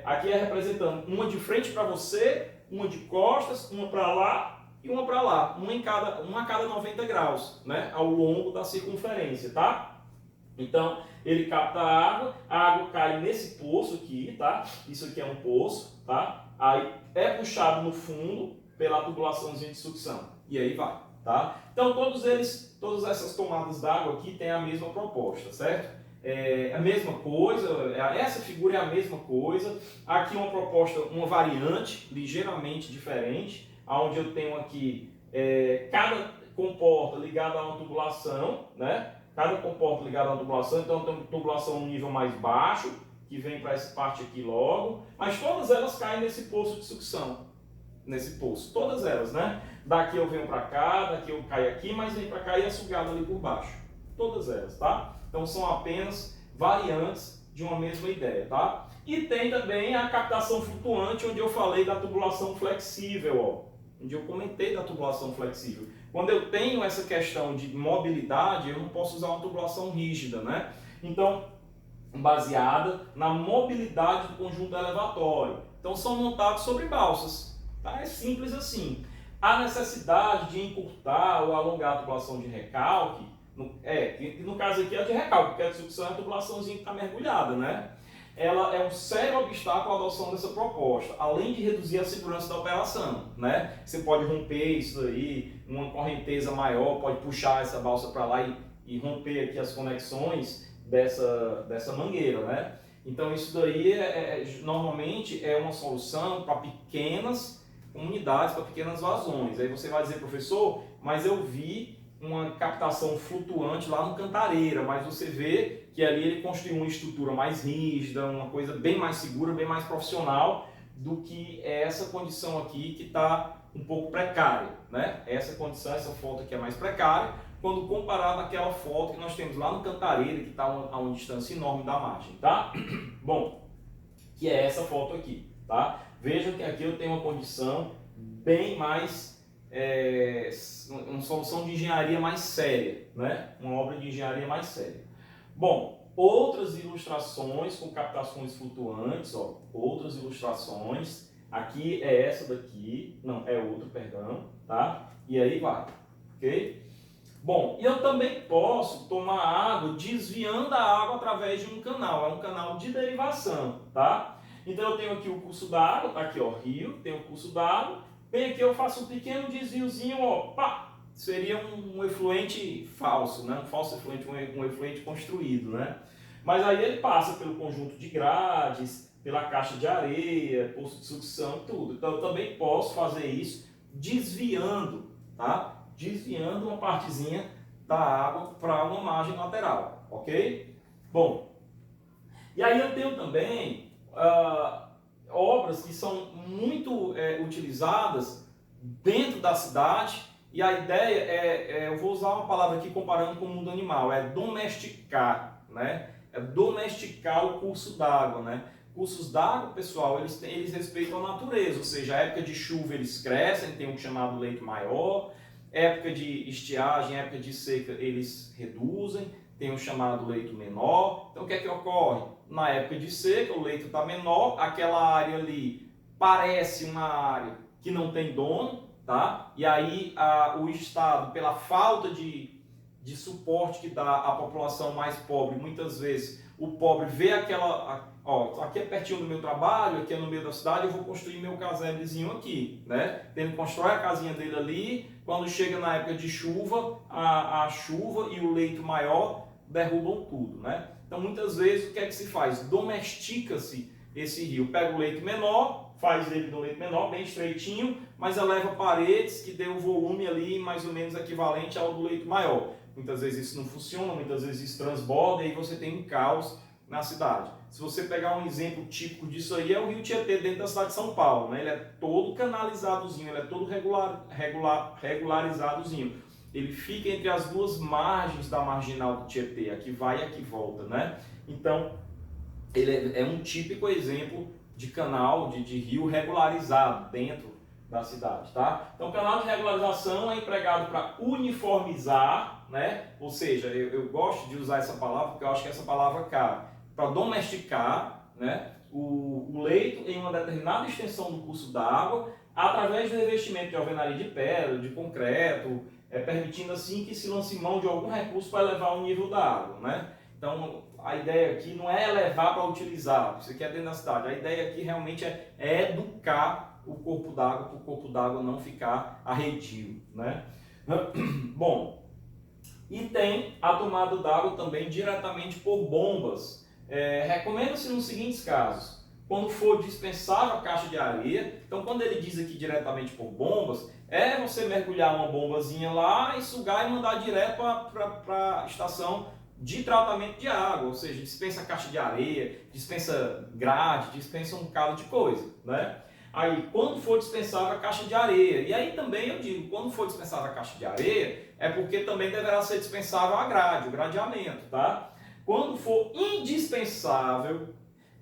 Aqui é representando uma de frente para você, uma de costas, uma para lá e uma para lá. Uma a cada 90 graus, né? Ao longo da circunferência, tá? Então, ele capta a água cai nesse poço aqui, tá? Isso aqui é um poço, tá? Aí é puxado no fundo pela tubulaçãozinha de sucção. E aí vai, tá? Então, todas essas tomadas d'água aqui têm a mesma proposta, certo? É a mesma coisa, essa figura é a mesma coisa. Aqui uma proposta, uma variante ligeiramente diferente, onde eu tenho aqui cada comporta ligada a uma tubulação, né? Cada comporta ligada a uma tubulação, então eu tenho tubulação no nível mais baixo, que vem para essa parte aqui logo, mas todas elas caem nesse poço de sucção, nesse poço, todas elas, né? Daqui eu venho para cá, daqui eu caio aqui, mas vem para cá e é sugado ali por baixo, todas elas, tá? Então são apenas variantes de uma mesma ideia, tá? E tem também a captação flutuante, onde eu falei da tubulação flexível, ó, onde eu comentei da tubulação flexível. Quando eu tenho essa questão de mobilidade, eu não posso usar uma tubulação rígida, né? Então, baseada na mobilidade do conjunto elevatório. Então, são montados sobre balsas, tá? É simples assim. A necessidade de encurtar ou alongar a tubulação de recalque, no caso aqui é de recalque, porque a de sucção é a tubulaçãozinha que está mergulhada, né? Ela é um sério obstáculo à adoção dessa proposta, além de reduzir a segurança da operação, né? Você pode romper isso aí, uma correnteza maior pode puxar essa balsa para lá e romper aqui as conexões dessa mangueira, né? Então isso daí normalmente é uma solução para pequenas comunidades, para pequenas vazões. Aí você vai dizer, professor, mas eu vi uma captação flutuante lá no Cantareira, mas você vê que ali ele construiu uma estrutura mais rígida, uma coisa bem mais segura, bem mais profissional, do que essa condição aqui que está um pouco precária, né? Essa condição, essa foto aqui é mais precária, quando comparado àquela foto que nós temos lá no Cantareira, que está a uma distância enorme da margem, tá? Bom, que é essa foto aqui, tá? Vejam que aqui eu tenho uma condição bem mais, uma solução de engenharia mais séria, né? Uma obra de engenharia mais séria. Bom, outras ilustrações com captações flutuantes, ó, outras ilustrações. Aqui é essa daqui, não, é outra, perdão, tá? E aí vai, ok? Bom, e eu também posso tomar água desviando a água através de um canal, é um canal de derivação, tá? Então eu tenho aqui o curso d'água, tá aqui ó, rio, tem o curso d'água, bem aqui eu faço um pequeno desviozinho, ó, pá, seria um efluente falso, né? Um falso efluente, um efluente construído, né? Mas aí ele passa pelo conjunto de grades, pela caixa de areia, poço de sucção, tudo. Então eu também posso fazer isso desviando, tá? Desviando uma partezinha da água para uma margem lateral, ok? Bom, e aí eu tenho também obras que são muito utilizadas dentro da cidade, e a ideia eu vou usar uma palavra aqui comparando com o mundo animal, é domesticar, né? É domesticar o curso d'água, né? Cursos d'água, pessoal, eles respeitam a natureza, ou seja, a época de chuva eles crescem, tem um chamado leito maior, época de estiagem, época de seca eles reduzem, tem um chamado leito menor. Então o que é que ocorre? Na época de seca o leito está menor, aquela área ali parece uma área que não tem dono, tá? E aí o Estado, pela falta de suporte que dá à população mais pobre, muitas vezes o pobre vê aquela, ó, aqui é pertinho do meu trabalho, aqui é no meio da cidade, eu vou construir meu casebrezinho aqui, né? Ele constrói a casinha dele ali, quando chega na época de chuva, a chuva e o leito maior derrubam tudo, né? Então muitas vezes o que é que se faz? Domestica-se esse rio, pega o leito menor, faz ele do leito menor, bem estreitinho, mas eleva paredes que dê um volume ali mais ou menos equivalente ao do leito maior. Muitas vezes isso não funciona, muitas vezes isso transborda e aí você tem um caos na cidade. Se você pegar um exemplo típico disso aí, é o Rio Tietê dentro da cidade de São Paulo, né? Ele é todo canalizadozinho, ele é todo regularizadozinho. Ele fica entre as duas margens da marginal do Tietê, aqui vai e aqui volta, né? Então, ele é um típico exemplo de canal, de rio regularizado dentro da cidade, tá? Então, o canal de regularização é empregado para uniformizar, né? Ou seja, eu gosto de usar essa palavra porque eu acho que essa palavra cabe para domesticar, né? O leito em uma determinada extensão do curso d'água através do revestimento de alvenaria de pedra, de concreto, permitindo assim que se lance mão de algum recurso para elevar o nível da água, né? Então, a ideia aqui não é elevar para utilizar, isso aqui é dentro da cidade, a ideia aqui realmente é educar o corpo d'água, para o corpo d'água não ficar arredio, né? Bom, e tem a tomada d'água também diretamente por bombas. Recomenda-se nos seguintes casos: quando for dispensável a caixa de areia. Então, quando ele diz aqui diretamente por bombas, é você mergulhar uma bombazinha lá e sugar e mandar direto para a estação de tratamento de água, ou seja, dispensa a caixa de areia, dispensa grade, dispensa um bocado de coisa, né? Aí, quando for dispensável a caixa de areia, e aí também eu digo, quando for dispensável a caixa de areia, é porque também deverá ser dispensável a grade, o gradeamento, tá? Quando for indispensável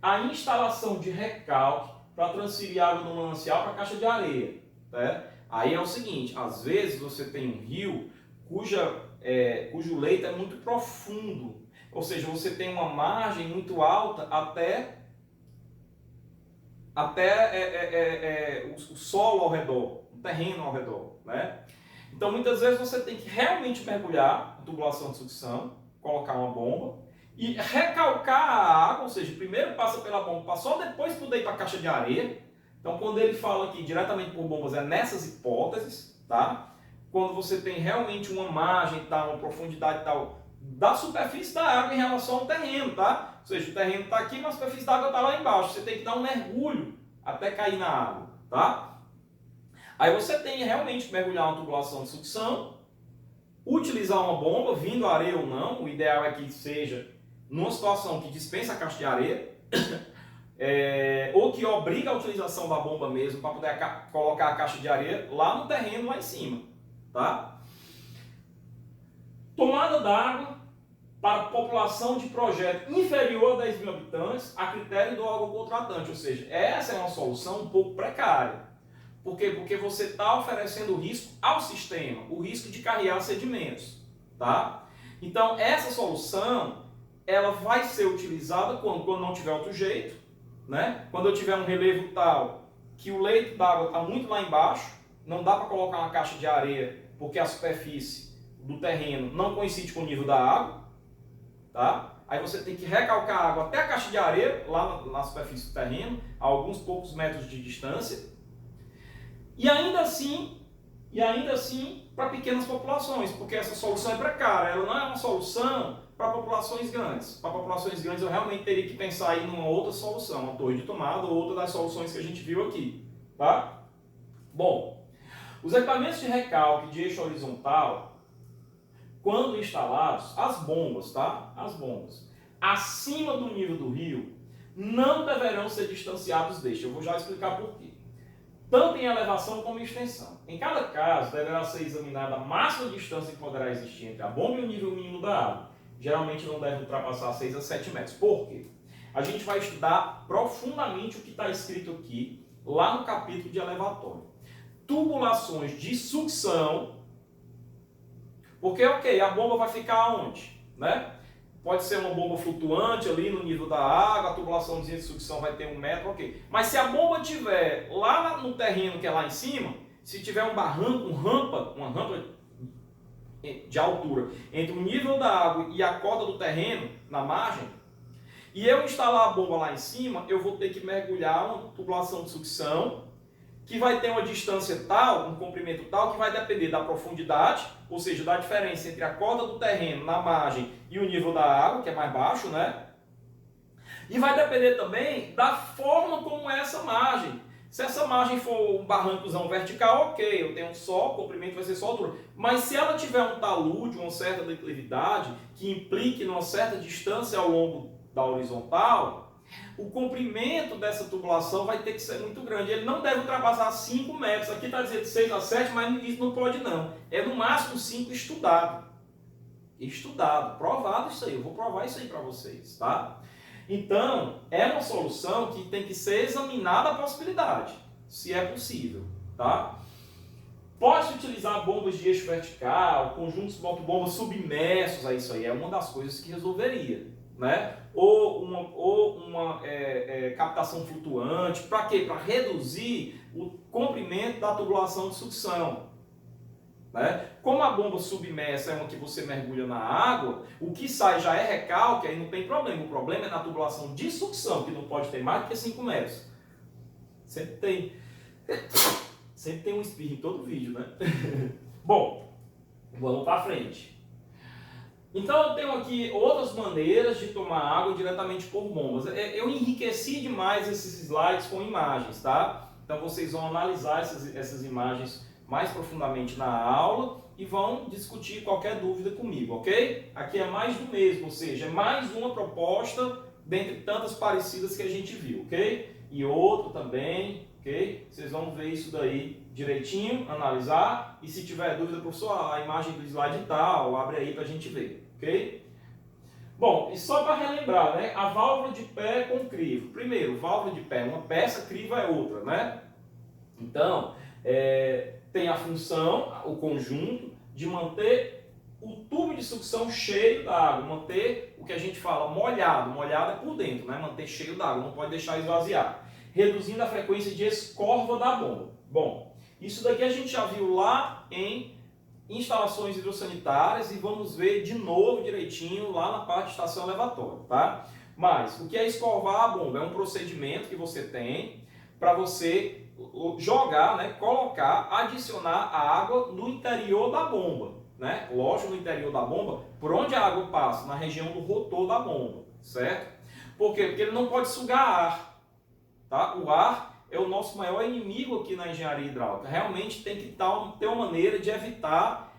a instalação de recalque para transferir água do manancial para a caixa de areia, tá? Aí é o seguinte, às vezes você tem um rio cujo leito é muito profundo, ou seja, você tem uma margem muito alta até o solo ao redor, o terreno ao redor, né? Então muitas vezes você tem que realmente mergulhar a tubulação de sucção, colocar uma bomba e recalcar a água, ou seja, primeiro passa pela bomba, passou depois poder ir para a caixa de areia. Então quando ele fala aqui diretamente por bombas é nessas hipóteses, tá? Quando você tem realmente uma margem tal, uma profundidade tal da superfície da água em relação ao terreno, tá? Ou seja, o terreno está aqui, mas a superfície da água está lá embaixo. Você tem que dar um mergulho até cair na água, tá? Aí você tem realmente que mergulhar uma tubulação de sucção, utilizar uma bomba, vindo areia ou não. O ideal é que seja numa situação que dispensa a caixa de areia, ou que obriga a utilização da bomba mesmo para poder colocar a caixa de areia lá no terreno, lá em cima. Tá? Tomada d'água para a população de projeto inferior a 10 mil habitantes a critério do órgão contratante. Ou seja, essa é uma solução um pouco precária. Por quê? Porque você está oferecendo risco ao sistema, o risco de carregar sedimentos. Tá? Então, essa solução ela vai ser utilizada quando não tiver outro jeito, né? Quando eu tiver um relevo tal que o leito d'água está muito lá embaixo, não dá para colocar uma caixa de areia porque a superfície do terreno não coincide com o nível da água. Tá? Aí você tem que recalcar a água até a caixa de areia, lá na superfície do terreno, a alguns poucos metros de distância. E ainda assim para pequenas populações, porque essa solução é precária, ela não é uma solução para populações grandes. Para populações grandes eu realmente teria que pensar aí numa outra solução, uma torre de tomada ou outra das soluções que a gente viu aqui. Tá? Bom, os equipamentos de recalque de eixo horizontal, quando instalados, as bombas, tá? As bombas, acima do nível do rio, não deverão ser distanciados deste. Eu vou já explicar por quê. Tanto em elevação como em extensão. Em cada caso, deverá ser examinada a máxima distância que poderá existir entre a bomba e o nível mínimo da água. Geralmente não deve ultrapassar 6 a 7 metros. Por quê? A gente vai estudar profundamente o que está escrito aqui, lá no capítulo de elevatório. Tubulações de sucção. Porque, ok, a bomba vai ficar onde? Né? Pode ser uma bomba flutuante ali no nível da água, a tubulaçãozinha de sucção vai ter 1 metro, ok. Mas se a bomba estiver lá no terreno que é lá em cima, se tiver um barranco, uma rampa de altura entre o nível da água e a corda do terreno, na margem, e eu instalar a bomba lá em cima, eu vou ter que mergulhar uma tubulação de sucção que vai ter uma distância tal, um comprimento tal, que vai depender da profundidade, ou seja, da diferença entre a corda do terreno na margem e o nível da água, que é mais baixo, né? E vai depender também da forma como é essa margem. Se essa margem for um barrancozão vertical, ok, eu tenho só, o comprimento vai ser só a altura. Mas se ela tiver um talude, uma certa declividade, que implique numa certa distância ao longo da horizontal, o comprimento dessa tubulação vai ter que ser muito grande. Ele não deve ultrapassar 5 metros. Aqui está dizendo 6 a 7, mas isso não pode não. É no máximo 5 estudado. Estudado, provado isso aí. Eu vou provar isso aí para vocês, tá? Então, é uma solução que tem que ser examinada a possibilidade, se é possível, tá? Pode-se utilizar bombas de eixo vertical, conjuntos motobombas submersos, isso aí é uma das coisas que resolveria, né? Ou uma captação flutuante, para quê? Para reduzir o comprimento da tubulação de sucção. Né? Como a bomba submersa é uma que você mergulha na água, o que sai já é recalque, aí não tem problema. O problema é na tubulação de sucção, que não pode ter mais do que 5 metros. Sempre tem um espirro em todo vídeo, né? Bom, vamos para frente. Então eu tenho aqui outras maneiras de tomar água diretamente por bombas. Eu enriqueci demais esses slides com imagens, tá? Então vocês vão analisar essas imagens mais profundamente na aula e vão discutir qualquer dúvida comigo, ok? Aqui é mais do mesmo, ou seja, é mais uma proposta dentre tantas parecidas que a gente viu, ok? E outro também, ok? Vocês vão ver isso daí direitinho, analisar, e se tiver dúvida, professor, a imagem do slide e tal, abre aí pra gente ver, ok? Bom, e só para relembrar, né? A válvula de pé com crivo. Primeiro, válvula de pé é uma peça, crivo é outra, né? Então, tem a função, o conjunto, de manter o tubo de sucção cheio da água, manter o que a gente fala molhado, molhado é por dentro, né? Manter cheio da água, não pode deixar esvaziar, reduzindo a frequência de escorva da bomba. Bom, isso daqui a gente já viu lá em instalações hidrossanitárias e vamos ver de novo direitinho lá na parte de estação elevatória, tá? Mas o que é escorvar a bomba? É um procedimento que você tem para você jogar, né, colocar, adicionar a água no interior da bomba, né? Lógico, no interior da bomba, por onde a água passa, na região do rotor da bomba, certo? Por quê? Porque ele não pode sugar ar, tá? O ar é o nosso maior inimigo aqui na engenharia hidráulica. Realmente tem que ter uma maneira de evitar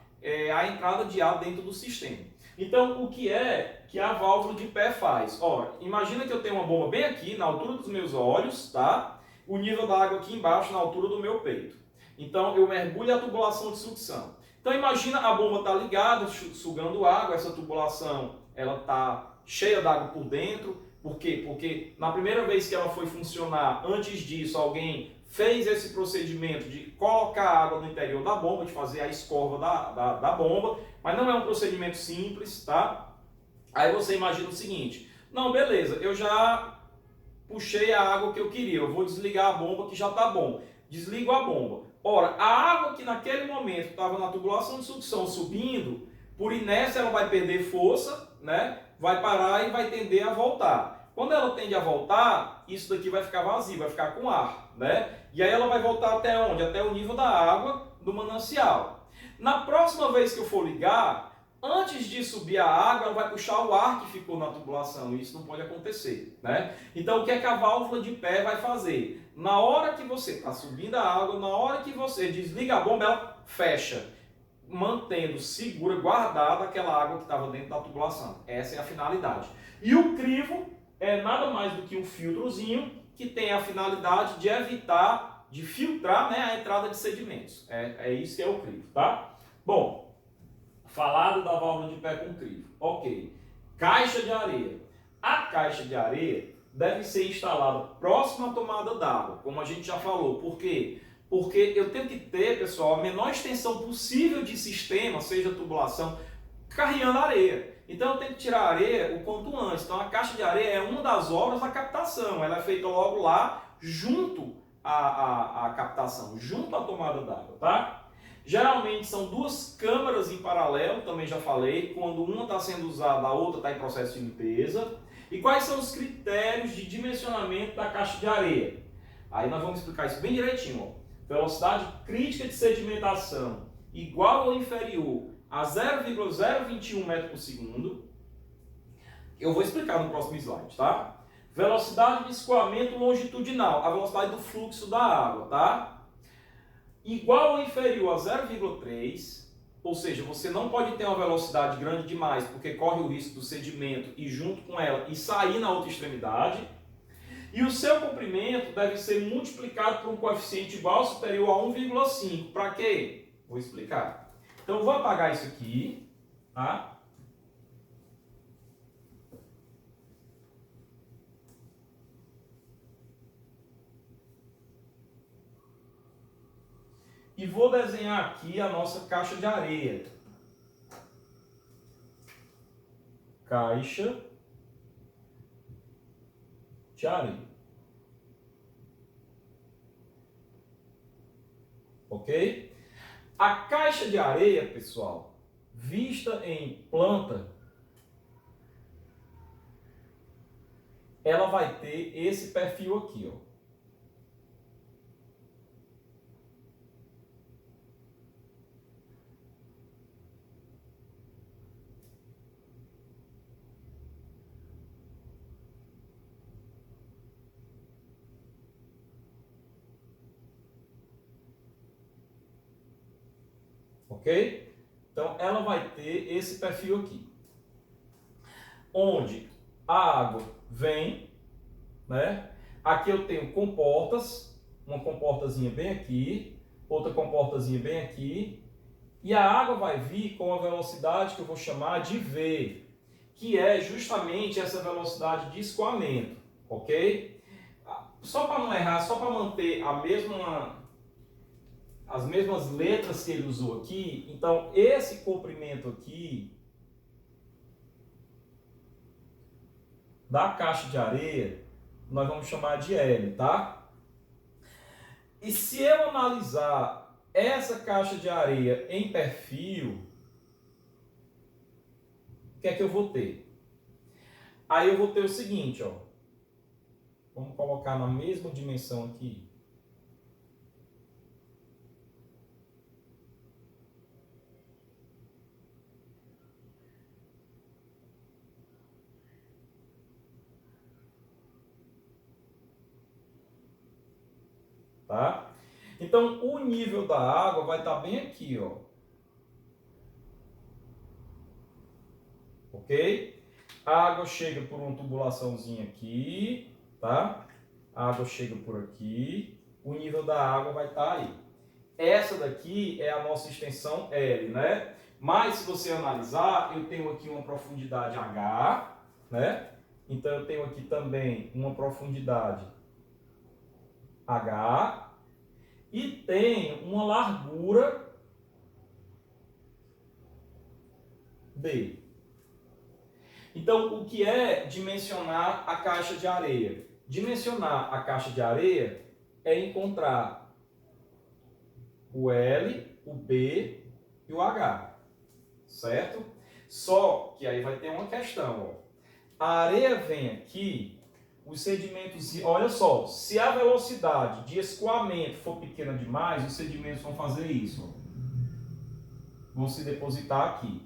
a entrada de ar dentro do sistema. Então, o que é que a válvula de pé faz? Ora, imagina que eu tenho uma bomba bem aqui, na altura dos meus olhos, tá? O nível da água aqui embaixo, na altura do meu peito. Então, eu mergulho a tubulação de sucção. Então, imagina a bomba tá ligada, sugando água, essa tubulação, ela tá cheia d'água por dentro. Por quê? Porque na primeira vez que ela foi funcionar, antes disso, alguém fez esse procedimento de colocar água no interior da bomba, de fazer a escova da bomba, mas não é um procedimento simples, tá? Aí você imagina o seguinte, não, beleza, eu já puxei a água que eu queria, eu vou desligar a bomba que já está bom. Desligo a bomba. Ora, a água que naquele momento estava na tubulação de sucção subindo, por inércia ela vai perder força, né? Vai parar e vai tender a voltar. Quando ela tende a voltar, isso daqui vai ficar vazio, vai ficar com ar, né? E aí ela vai voltar até onde? Até o nível da água do manancial. Na próxima vez que eu for ligar, antes de subir a água, ela vai puxar o ar que ficou na tubulação, e isso não pode acontecer, né? Então, o que é que a válvula de pé vai fazer? Na hora que você está subindo a água, na hora que você desliga a bomba, ela fecha, mantendo segura, guardada aquela água que estava dentro da tubulação. Essa é a finalidade. E o crivo é nada mais do que um filtrozinho que tem a finalidade de evitar, de filtrar, né, a entrada de sedimentos. É isso que é o crivo, tá? Bom, falado da válvula de pé com crivo. Ok. Caixa de areia. A caixa de areia deve ser instalada próxima à tomada d'água, como a gente já falou. Por quê? Porque eu tenho que ter, pessoal, a menor extensão possível de sistema, seja tubulação, carreando areia. Então eu tenho que tirar a areia o quanto antes. Então a caixa de areia é uma das obras da captação. Ela é feita logo lá, junto à captação, junto à tomada d'água, tá? Geralmente são duas câmaras em paralelo, também já falei, quando uma está sendo usada, a outra está em processo de limpeza. E quais são os critérios de dimensionamento da caixa de areia? Aí nós vamos explicar isso bem direitinho. Ó. Velocidade crítica de sedimentação igual ou inferior a 0,021 metros por segundo. Eu vou explicar no próximo slide, tá? Velocidade de escoamento longitudinal, a velocidade do fluxo da água, tá? Igual ou inferior a 0,3, ou seja, você não pode ter uma velocidade grande demais, porque corre o risco do sedimento ir junto com ela e sair na outra extremidade. E o seu comprimento deve ser multiplicado por um coeficiente igual ou superior a 1,5. Para quê? Vou explicar. Então, eu vou apagar isso aqui, tá? E vou desenhar aqui a nossa caixa de areia. Caixa de areia. Ok? A caixa de areia, pessoal, vista em planta, ela vai ter esse perfil aqui, ó. Ok? Então, ela vai ter esse perfil aqui. Onde a água vem, né? Aqui eu tenho comportas, uma comportazinha bem aqui, outra comportazinha bem aqui, e a água vai vir com a velocidade que eu vou chamar de V, que é justamente essa velocidade de escoamento, ok? Só para não errar, só para manter as mesmas letras que ele usou aqui, então esse comprimento aqui da caixa de areia, nós vamos chamar de L, tá? E se eu analisar essa caixa de areia em perfil, o que é que eu vou ter? Aí eu vou ter o seguinte, ó. Vamos colocar na mesma dimensão aqui. Tá? Então, o nível da água vai estar bem aqui, ó. ok? A água chega por uma tubulaçãozinha aqui, tá? A água chega por aqui, o nível da água vai estar aí. Essa daqui é a nossa extensão L, né? Mas se você analisar, eu tenho aqui uma profundidade H, né? Então eu tenho aqui também uma profundidade H e tenho uma largura B. Então, o que é dimensionar a caixa de areia? Dimensionar a caixa de areia é encontrar o L, o B e o H, certo? Só que aí vai ter uma questão, ó. A areia vem aqui, os sedimentos, olha só, se a velocidade de escoamento for pequena demais, os sedimentos vão fazer isso, ó. Vão se depositar aqui.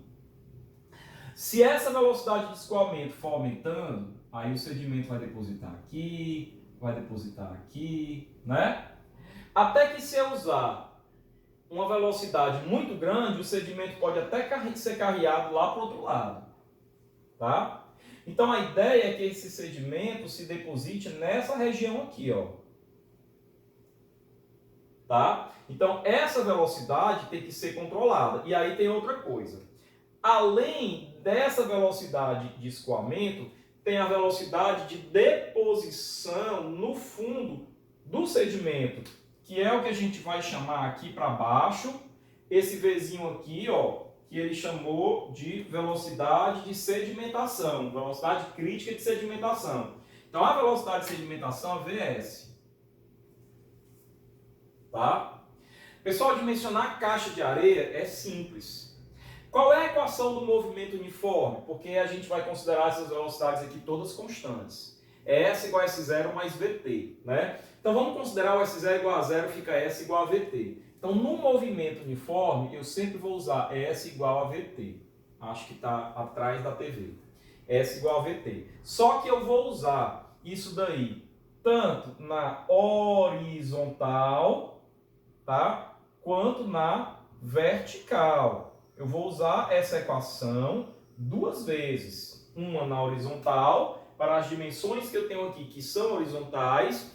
Se essa velocidade de escoamento for aumentando, aí o sedimento vai depositar aqui, né? Até que se eu usar uma velocidade muito grande, o sedimento pode até ser carreado lá para o outro lado, tá? Então a ideia é que esse sedimento se deposite nessa região aqui, ó. Tá? Então essa velocidade tem que ser controlada. E aí tem outra coisa. Além dessa velocidade de escoamento, tem a velocidade de deposição no fundo do sedimento, que é o que a gente vai chamar aqui para baixo, esse Vzinho aqui, ó, que ele chamou de velocidade de sedimentação, velocidade crítica de sedimentação. Então a velocidade de sedimentação é Vs. Tá? Pessoal, dimensionar a caixa de areia é simples. Qual é a equação do movimento uniforme? Porque a gente vai considerar essas velocidades aqui todas constantes. É S igual a S0 mais VT, né? Então vamos considerar o S0 igual a 0, fica S igual a VT. Então no movimento uniforme eu sempre vou usar S igual a VT. Acho que está atrás da TV. S igual a VT. Só que eu vou usar isso daí tanto na horizontal, tá? Quanto na vertical. Eu vou usar essa equação duas vezes. Uma na horizontal, para as dimensões que eu tenho aqui, que são horizontais,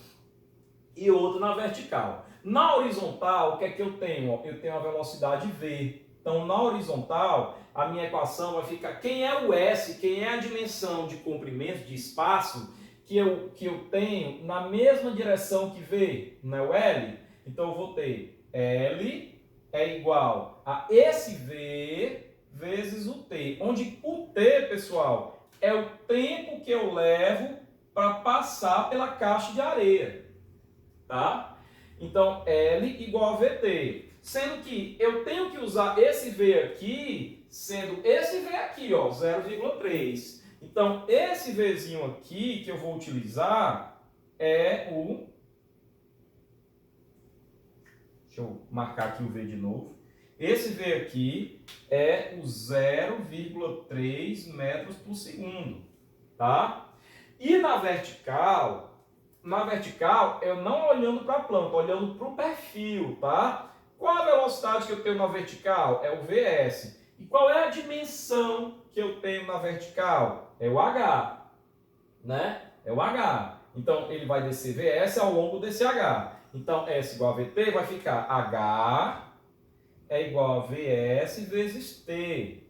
e outra na vertical. Na horizontal, o que é que eu tenho? Eu tenho a velocidade V. Então, na horizontal, a minha equação vai ficar... Quem é o S? Quem é a dimensão de comprimento, de espaço, que eu tenho na mesma direção que V? Não é o L? Então, eu vou ter L é igual a esse V vezes o T. Onde o T, pessoal, é o tempo que eu levo para passar pela caixa de areia. Tá? Então, L igual a VT. Sendo que eu tenho que usar esse V aqui, sendo esse V aqui, ó, 0,3. Então, esse Vzinho aqui que eu vou utilizar é o... Deixa eu marcar aqui o V de novo. Esse V aqui é o 0,3 metros por segundo, tá? E na vertical eu não olhando para a planta, olhando para o perfil, tá? Qual a velocidade que eu tenho na vertical? É o Vs. E qual é a dimensão que eu tenho na vertical? É o H, né? É o H. Então, ele vai descer Vs ao longo desse H. Então, S igual a VT vai ficar H é igual a Vs vezes T,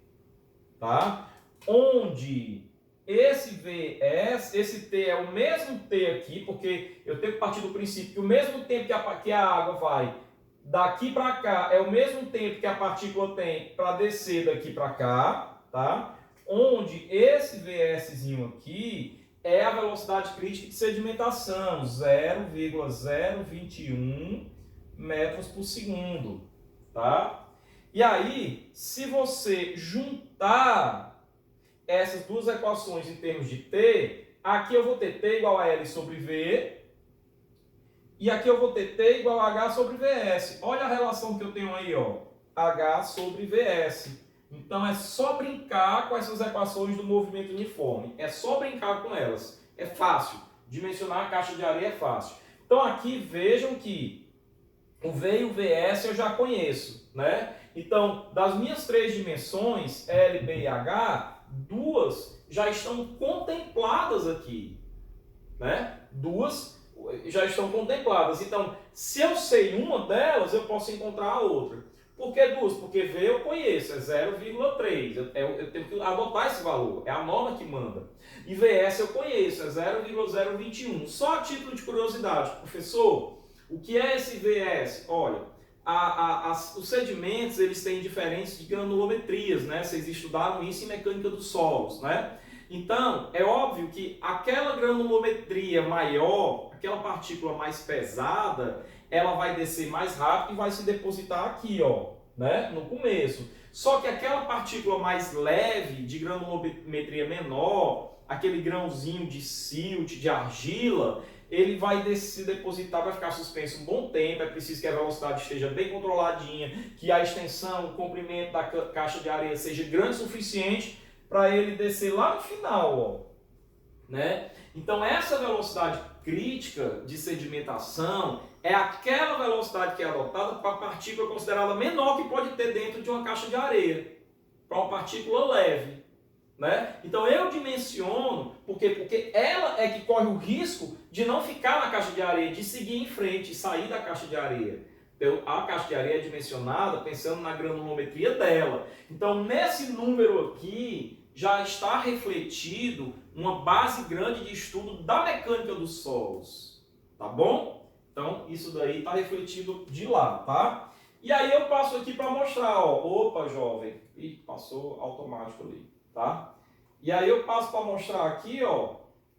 tá? Onde esse Vs, esse T é o mesmo T aqui, porque eu tenho que partir do princípio que o mesmo tempo que a água vai daqui para cá é o mesmo tempo que a partícula tem para descer daqui para cá, tá? Onde esse Vszinho aqui é a velocidade crítica de sedimentação, 0,021 metros por segundo, tá? E aí, se você juntar essas duas equações em termos de T, aqui eu vou ter T igual a L sobre V, e aqui eu vou ter T igual a H sobre Vs. Olha a relação que eu tenho aí, ó, H sobre Vs. Então é só brincar com essas equações do movimento uniforme. É só brincar com elas. É fácil. Dimensionar a caixa de areia é fácil. Então aqui vejam que o V e o Vs eu já conheço, né? Então, das minhas três dimensões, L, B e H, duas já estão contempladas aqui, né? Duas já estão contempladas. Então, se eu sei uma delas, eu posso encontrar a outra. Por que duas? Porque V eu conheço, é 0,3. Eu tenho que adotar esse valor, é a norma que manda. E VS eu conheço, é 0,021. Só a título de curiosidade, professor, o que é esse VS? Olha, os sedimentos eles têm diferentes de granulometrias, né? Vocês estudaram isso em mecânica dos solos, né? Então, é óbvio que aquela granulometria maior, aquela partícula mais pesada, ela vai descer mais rápido e vai se depositar aqui, ó, né? No começo. Só que aquela partícula mais leve, de granulometria menor, aquele grãozinho de silt, de argila, ele vai se depositar, vai ficar suspenso um bom tempo, é preciso que a velocidade esteja bem controladinha, que a extensão, o comprimento da caixa de areia seja grande o suficiente para ele descer lá no final, ó, né? Então essa velocidade crítica de sedimentação é aquela velocidade que é adotada para a partícula considerada menor que pode ter dentro de uma caixa de areia, para uma partícula leve, né? Então eu dimensiono, porque ela é que corre o risco de não ficar na caixa de areia, de seguir em frente e sair da caixa de areia. Então, a caixa de areia é dimensionada pensando na granulometria dela. Então, nesse número aqui, já está refletido uma base grande de estudo da mecânica dos solos. Tá bom? Então, isso daí está refletido de lá, tá? E aí eu passo aqui para mostrar, ó. Opa, jovem. Ih, passou automático ali, tá? E aí eu passo para mostrar aqui, ó.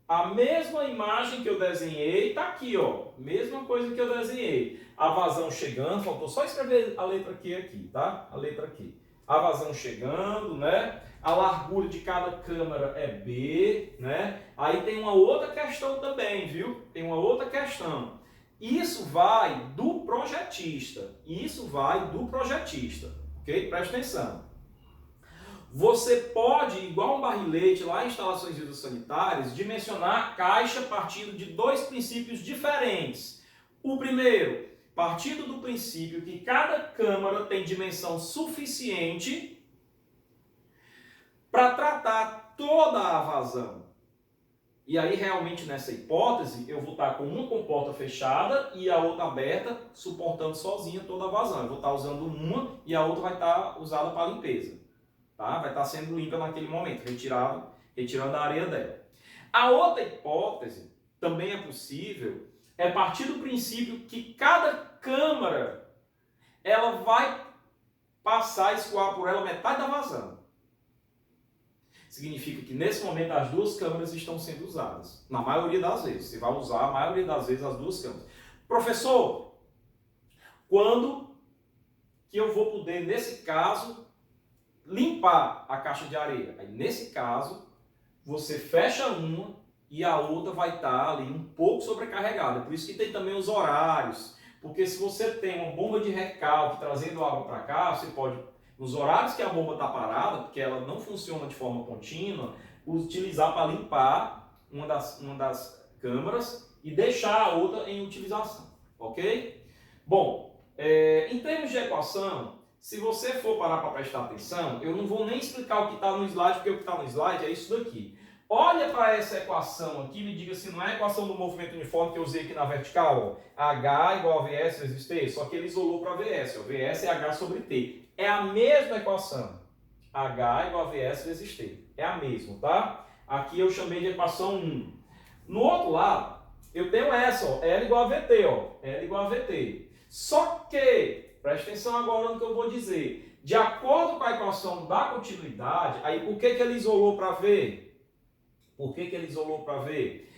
A mesma imagem que eu desenhei está aqui, ó. Mesma coisa que eu desenhei. A vazão chegando, faltou só escrever a letra Q aqui, tá? A letra Q. A vazão chegando, né? A largura de cada câmara é B, né? Aí tem uma outra questão também, viu? Tem uma outra questão. Isso vai do projetista. Isso vai do projetista, ok? Presta atenção. Você pode, igual um barrilete lá em instalações hidrossanitárias, dimensionar a caixa partindo de dois princípios diferentes. O primeiro, partindo do princípio que cada câmara tem dimensão suficiente para tratar toda a vazão. E aí, realmente, nessa hipótese, eu vou estar com uma comporta fechada e a outra aberta, suportando sozinha toda a vazão. Eu vou estar usando uma e a outra vai estar usada para limpeza. Tá? Vai estar sendo limpa naquele momento, retirando a areia dela. A outra hipótese, também é possível, é partir do princípio que cada câmara ela vai passar a escoar por ela metade da vazão. Significa que nesse momento as duas câmaras estão sendo usadas. Na maioria das vezes. Você vai usar a maioria das vezes as duas câmaras. Professor, quando que eu vou poder, nesse caso, limpar a caixa de areia? Aí, nesse caso, você fecha uma e a outra vai estar ali um pouco sobrecarregada. Por isso que tem também os horários. Porque se você tem uma bomba de recalque trazendo água para cá, você pode, nos horários que a bomba está parada, porque ela não funciona de forma contínua, utilizar para limpar uma das câmaras e deixar a outra em utilização. Ok? Bom, em termos de equação, se você for parar para prestar atenção, eu não vou nem explicar o que está no slide, porque o que está no slide é isso daqui. Olha para essa equação aqui, me diga se não é a equação do movimento uniforme que eu usei aqui na vertical, ó. H igual a VS vezes T, só que ele isolou para VS, ó. VS é H sobre T. É a mesma equação. H igual a VS vezes T. É a mesma, tá? Aqui eu chamei de equação 1. No outro lado, eu tenho essa, ó. L igual a VT, ó. L igual a VT. Só que, presta atenção agora no que eu vou dizer. De acordo com a equação da continuidade, aí por que ele isolou para V? Por que ele isolou para V?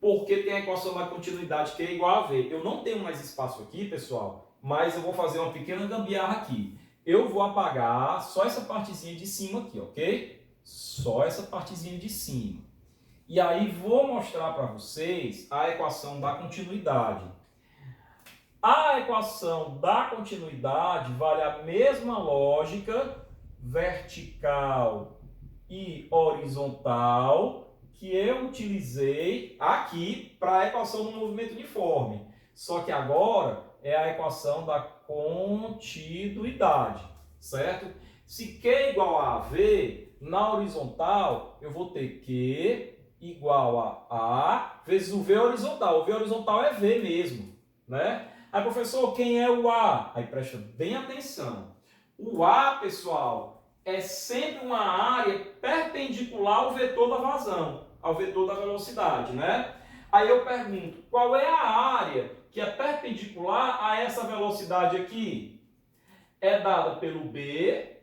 Porque tem a equação da continuidade que é igual a V. Eu não tenho mais espaço aqui, pessoal, mas eu vou fazer uma pequena gambiarra aqui. Eu vou apagar só essa partezinha de cima aqui, ok? Só essa partezinha de cima. E aí vou mostrar para vocês a equação da continuidade. A equação da continuidade vale a mesma lógica vertical e horizontal que eu utilizei aqui para a equação do movimento uniforme. Só que agora é a equação da continuidade, certo? Se Q é igual a AV, na horizontal, eu vou ter Q igual a A vezes o V horizontal. O V horizontal é V mesmo, né? Aí, professor, quem é o A? Aí, presta bem atenção. O A, pessoal, é sempre uma área perpendicular ao vetor da vazão, ao vetor da velocidade, né? Aí eu pergunto, qual é a área que é perpendicular a essa velocidade aqui? É dada pelo B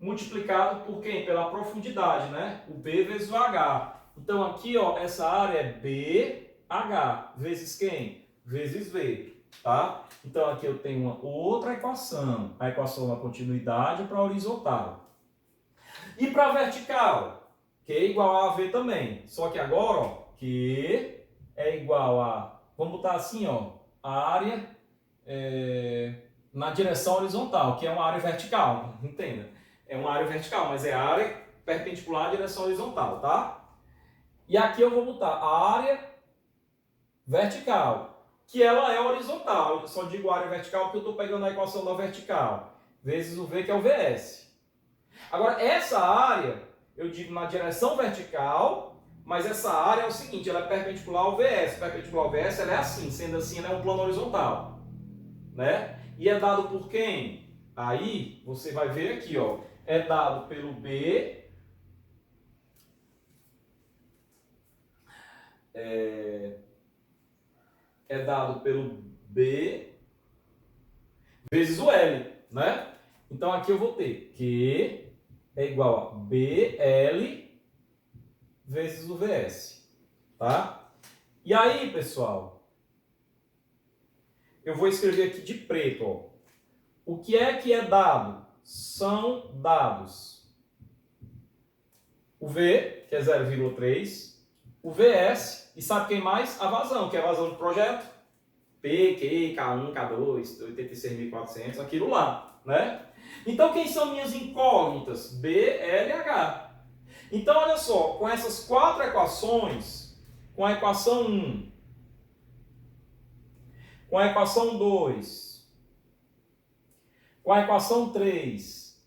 multiplicado por quem? Pela profundidade, né? O B vezes o H. Então aqui, ó, essa área é BH vezes quem? Vezes V, tá? Então aqui eu tenho uma outra equação, a equação da continuidade para a horizontal. E para a vertical? Q é igual a AV também, só que agora, ó, Q é igual a, vamos botar assim, ó, a área na direção horizontal, que é uma área vertical, entenda? É uma área vertical, mas é a área perpendicular à direção horizontal, tá? E aqui eu vou botar a área vertical, que ela é horizontal. Eu só digo área vertical porque eu estou pegando a equação da vertical, vezes o V, que é o VS. Agora, essa área, eu digo na direção vertical, mas essa área é o seguinte, ela é perpendicular ao VS. Perpendicular ao VS, ela é assim, sendo assim, ela é um plano horizontal, né? E é dado por quem? Aí, você vai ver aqui, ó, é dado pelo B, é dado pelo B vezes o L, né? Então aqui eu vou ter Q é igual a BL vezes o VS, tá? E aí, pessoal, eu vou escrever aqui de preto, ó. O que é dado? São dados o V, que é 0,3, o VS, e sabe quem mais? A vazão, que é a vazão do projeto. P, Q, K1, K2, 86.400, aquilo lá, né? Então, quem são minhas incógnitas? B, L e H. Então, olha só, com essas quatro equações, com a equação 1, com a equação 2, com a equação 3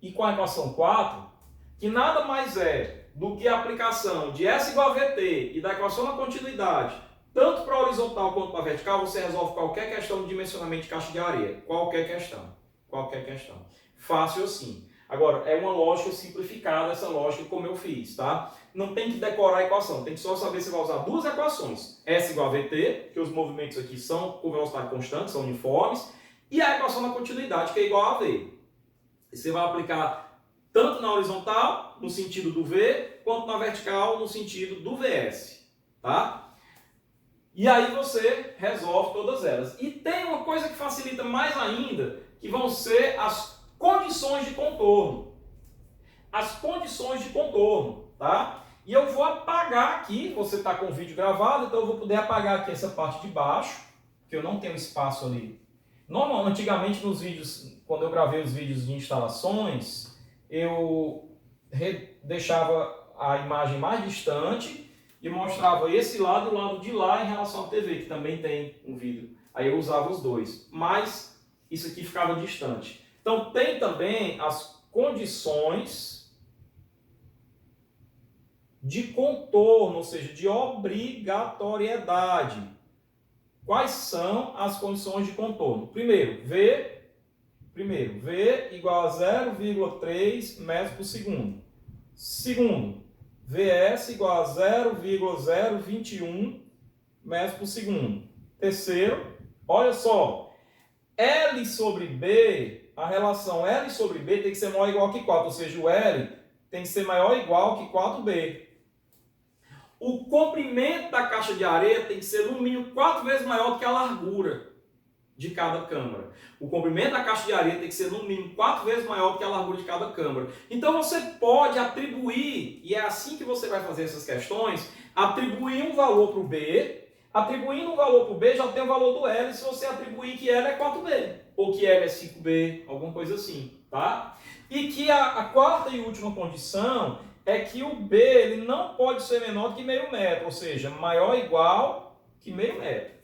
e com a equação 4, que nada mais é do que a aplicação de S igual a VT e da equação da continuidade, tanto para a horizontal quanto para a vertical, você resolve qualquer questão de dimensionamento de caixa de areia. Qualquer questão. Qualquer questão. Fácil assim. Agora, é uma lógica simplificada, essa lógica como eu fiz, tá? Não tem que decorar a equação, tem que só saber se vai usar duas equações. S igual a VT, que os movimentos aqui são com velocidade constante, são uniformes, e a equação da continuidade, que é igual a V. E você vai aplicar tanto na horizontal, no sentido do V, quanto na vertical, no sentido do VS, tá? E aí você resolve todas elas. E tem uma coisa que facilita mais ainda, que vão ser as condições de contorno. As condições de contorno, tá? E eu vou apagar aqui, você está com o vídeo gravado, então eu vou poder apagar aqui essa parte de baixo, porque eu não tenho espaço ali. Antigamente nos vídeos, quando eu gravei os vídeos de instalações, eu deixava a imagem mais distante e mostrava esse lado e o lado de lá em relação à TV, que também tem um vídeo. Aí eu usava os dois, mas isso aqui ficava distante. Então tem também as condições de contorno, ou seja, de obrigatoriedade. Quais são as condições de contorno? Primeiro, V igual a 0,3 metros por segundo. Segundo, VS igual a 0,021 metros por segundo. Terceiro, olha só, L sobre B, a relação L sobre B tem que ser maior ou igual que 4, ou seja, o L tem que ser maior ou igual que 4B. O comprimento da caixa de areia tem que ser no mínimo 4 vezes maior do que a largura de cada câmara. O comprimento da caixa de areia tem que ser no mínimo 4 vezes maior do que a largura de cada câmara. Então você pode atribuir, e é assim que você vai fazer essas questões, atribuir um valor para o B, atribuindo um valor para o B já tem o valor do L, se você atribuir que L é 4B, ou que L é 5B, alguma coisa assim, tá? E que a quarta e última condição é que o B ele não pode ser menor do que meio metro, ou seja, maior ou igual que meio metro.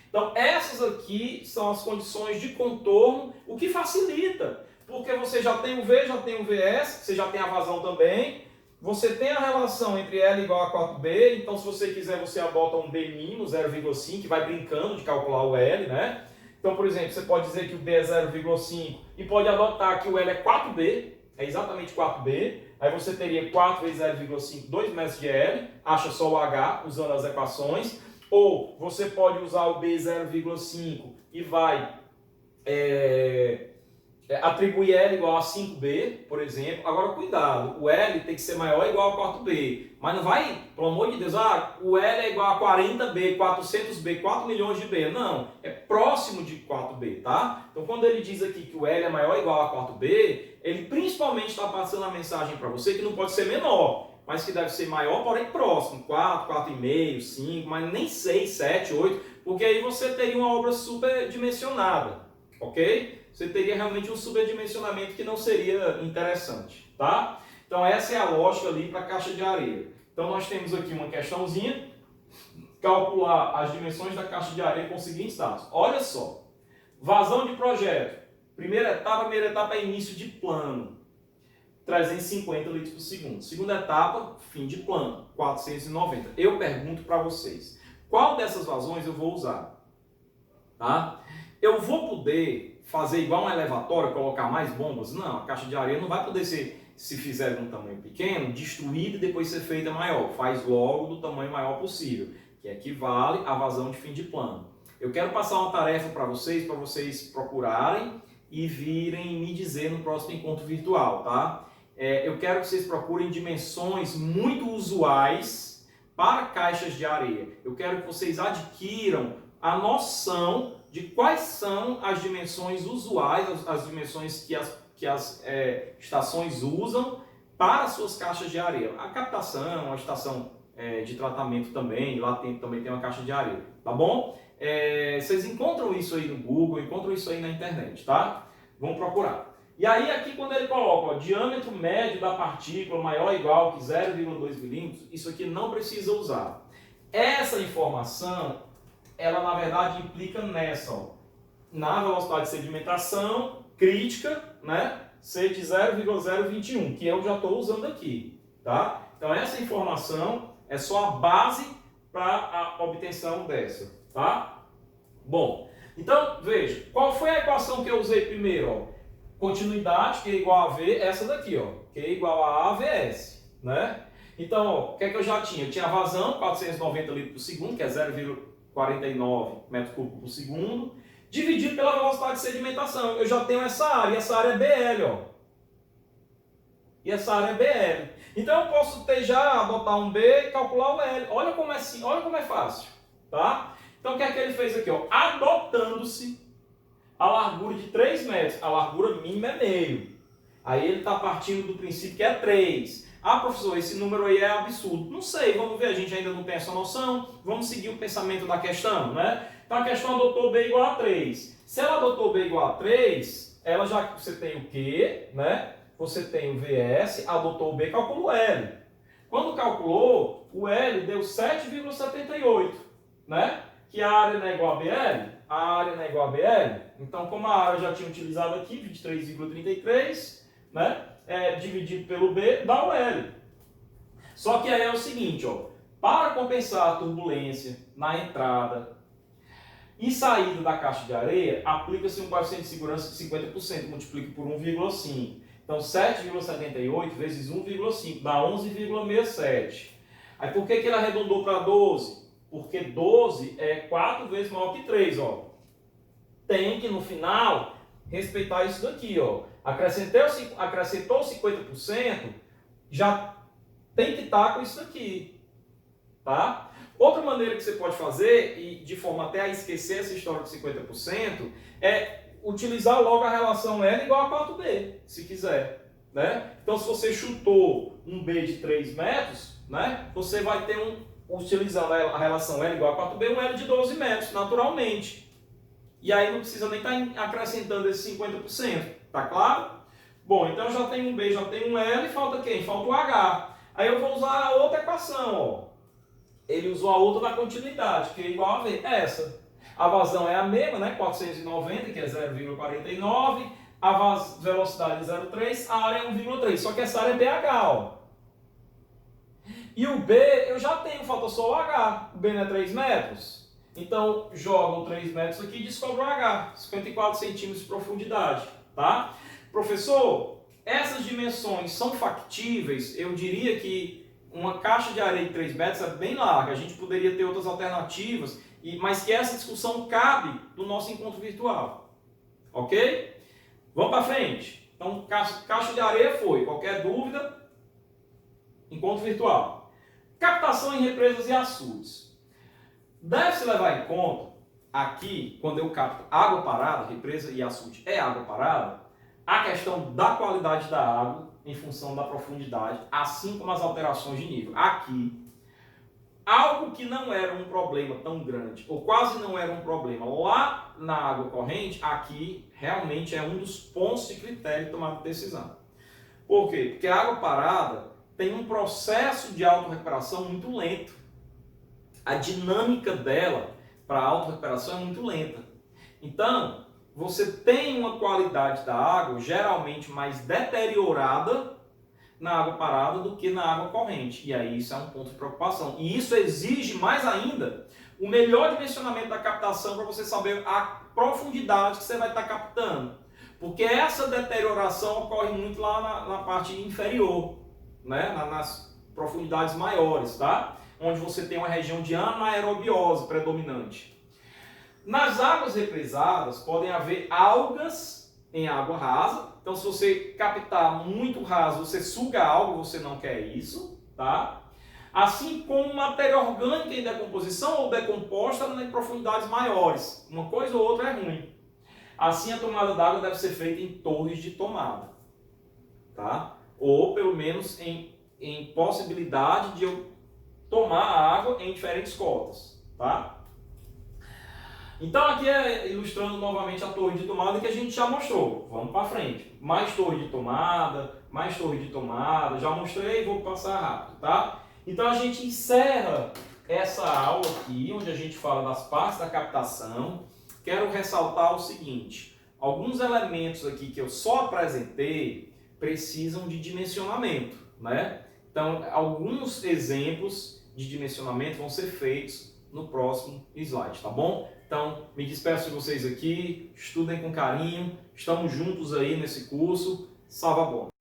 Então, essas aqui são as condições de contorno, o que facilita, Porque você já tem o V, já tem o VS, você já tem a vazão também. Você tem a relação entre L igual a 4B, então se você quiser você adota um B mínimo, 0,5, que vai brincando de calcular o L, né? Então, por exemplo, você pode dizer que o B é 0,5 e pode adotar que o L é 4B, é exatamente 4B. Aí você teria 4 vezes 0,5, 2 metros de L, acha só o H usando as equações. Ou você pode usar o B 0,5 e vai atribuir L igual a 5B, por exemplo. Agora, cuidado, o L tem que ser maior ou igual a 4B. Mas não vai, pelo amor de Deus, o L é igual a 40B, 400B, 4 milhões de B. Não, é próximo de 4B, tá? Então, quando ele diz aqui que o L é maior ou igual a 4B, ele principalmente está passando a mensagem para você que não pode ser menor, mas que deve ser maior, porém próximo, 4, 4,5, 5, mas nem 6, 7, 8, porque aí você teria uma obra superdimensionada, ok? Você teria realmente um superdimensionamento que não seria interessante, tá? Então essa é a lógica ali para a caixa de areia. Então nós temos aqui uma questãozinha, calcular as dimensões da caixa de areia com os seguintes dados. Olha só, vazão de projeto, primeira etapa é início de plano, 350 litros por segundo. Segunda etapa, fim de plano, 490. Eu pergunto para vocês, qual dessas vazões eu vou usar? Tá? Eu vou poder fazer igual um elevatório, colocar mais bombas? Não, a caixa de areia não vai poder ser, se fizer de um tamanho pequeno, destruída e depois ser feita maior. Faz logo do tamanho maior possível, que equivale à vazão de fim de plano. Eu quero passar uma tarefa para vocês procurarem e virem me dizer no próximo encontro virtual, tá? Eu quero que vocês procurem dimensões muito usuais para caixas de areia. Eu quero que vocês adquiram a noção de quais são as dimensões usuais, as dimensões que as estações usam para suas caixas de areia. A captação, a estação de tratamento também, lá também tem uma caixa de areia, tá bom? Vocês encontram isso aí no Google, encontram isso aí na internet, tá? Vão procurar. E aí aqui quando ele coloca, diâmetro médio da partícula maior ou igual que 0,2 milímetros, isso aqui não precisa usar. Essa informação, ela na verdade implica nessa, ó, na velocidade de sedimentação crítica, né, ser de 0,021, que eu já estou usando aqui, tá? Então essa informação é só a base para a obtenção dessa, tá? Bom, então veja, qual foi a equação que eu usei primeiro, ó? Continuidade, que é igual a V, essa daqui, ó, que é igual a AVS, né? Então, ó, o que é que eu já tinha? Eu tinha a vazão, 490 litros por segundo, que é 0,49 metros cúbicos por segundo, dividido pela velocidade de sedimentação. Eu já tenho essa área, e essa área é BL, ó. E essa área é BL. Então, eu posso já adotar um B e calcular o L. Olha como é assim, olha como é fácil, tá? Então, o que é que ele fez aqui, ó? Adotando-se a largura de 3 metros, a largura mínima é meio. Aí ele está partindo do princípio que é 3. Ah, professor, esse número aí é absurdo. Não sei, vamos ver, a gente ainda não tem essa noção. Vamos seguir o pensamento da questão, né? Então a questão adotou B igual a 3. Se ela adotou B igual a 3, ela já, você tem o Q, né? Você tem o VS, adotou o B, calculou o L. Quando calculou, o L deu 7,78, né? Que a área não é igual a BL? A área não é igual a BL? Então, como a área já tinha utilizado aqui, 23,33, né? Dividido pelo B, dá o L. Só que aí é o seguinte, ó, para compensar a turbulência na entrada e saída da caixa de areia, aplica-se um coeficiente de segurança de 50%, multiplica por 1,5. Então, 7,78 vezes 1,5 dá 11,67. Aí, por que ele arredondou para 12? Porque 12 é 4 vezes maior que 3, ó. Tem que, no final, respeitar isso daqui, ó. Acrescentou 50%, já tem que estar com isso aqui, tá? Outra maneira que você pode fazer, e de forma até a esquecer essa história de 50%, é utilizar logo a relação L igual a 4B, se quiser, né? Então, se você chutou um B de 3 metros, né? Você vai ter utilizando a relação L igual a 4B, um L de 12 metros, naturalmente. E aí não precisa nem estar acrescentando esse 50%, tá claro? Bom, então já tem um B, já tem um L, falta quem? Falta o H. Aí eu vou usar a outra equação, ó. Ele usou a outra da continuidade, que é igual a V, essa. A vazão é a mesma, né? 490, que é 0,49, a velocidade é 0,3, a área é 1,3. Só que essa área é BH, ó. E o B, eu já tenho o fator só o H. O B não é 3 metros. Então, jogo 3 metros aqui e descobro o H. 54 centímetros de profundidade, tá? Professor, essas dimensões são factíveis? Eu diria que uma caixa de areia de 3 metros é bem larga. A gente poderia ter outras alternativas, mas que essa discussão cabe no nosso encontro virtual. Ok? Vamos para frente. Então, caixa de areia foi. Qualquer dúvida, encontro virtual. Captação em represas e açudes. Deve-se levar em conta, aqui, quando eu capto água parada, represa e açude é água parada, a questão da qualidade da água em função da profundidade, assim como as alterações de nível. Aqui, algo que não era um problema tão grande, ou quase não era um problema lá na água corrente, aqui realmente é um dos pontos de critério de tomada de decisão. Por quê? Porque a água parada tem um processo de autorrecuperação muito lento. A dinâmica dela para a autorrecuperação é muito lenta. Então, você tem uma qualidade da água geralmente mais deteriorada na água parada do que na água corrente. E aí isso é um ponto de preocupação. E isso exige mais ainda o melhor dimensionamento da captação para você saber a profundidade que você vai estar captando. Porque essa deterioração ocorre muito lá na parte inferior, né? Nas profundidades maiores, tá? Onde você tem uma região de anaerobiose predominante. Nas águas represadas podem haver algas em água rasa. Então, se você captar muito raso, você suga a alga, você não quer isso, tá? Assim como matéria orgânica em decomposição ou decomposta em profundidades maiores. Uma coisa ou outra é ruim. Assim, a tomada d'água deve ser feita em torres de tomada, tá? Ou pelo menos em possibilidade de eu tomar a água em diferentes cotas, tá? Então aqui é ilustrando novamente a torre de tomada que a gente já mostrou. Vamos para frente. Mais torre de tomada, mais torre de tomada. Já mostrei, vou passar rápido, tá? Então a gente encerra essa aula aqui, onde a gente fala das partes da captação. Quero ressaltar o seguinte: alguns elementos aqui que eu só apresentei precisam de dimensionamento, né? Então, alguns exemplos de dimensionamento vão ser feitos no próximo slide, tá bom? Então, me despeço de vocês aqui, estudem com carinho, estamos juntos aí nesse curso, salva a bola!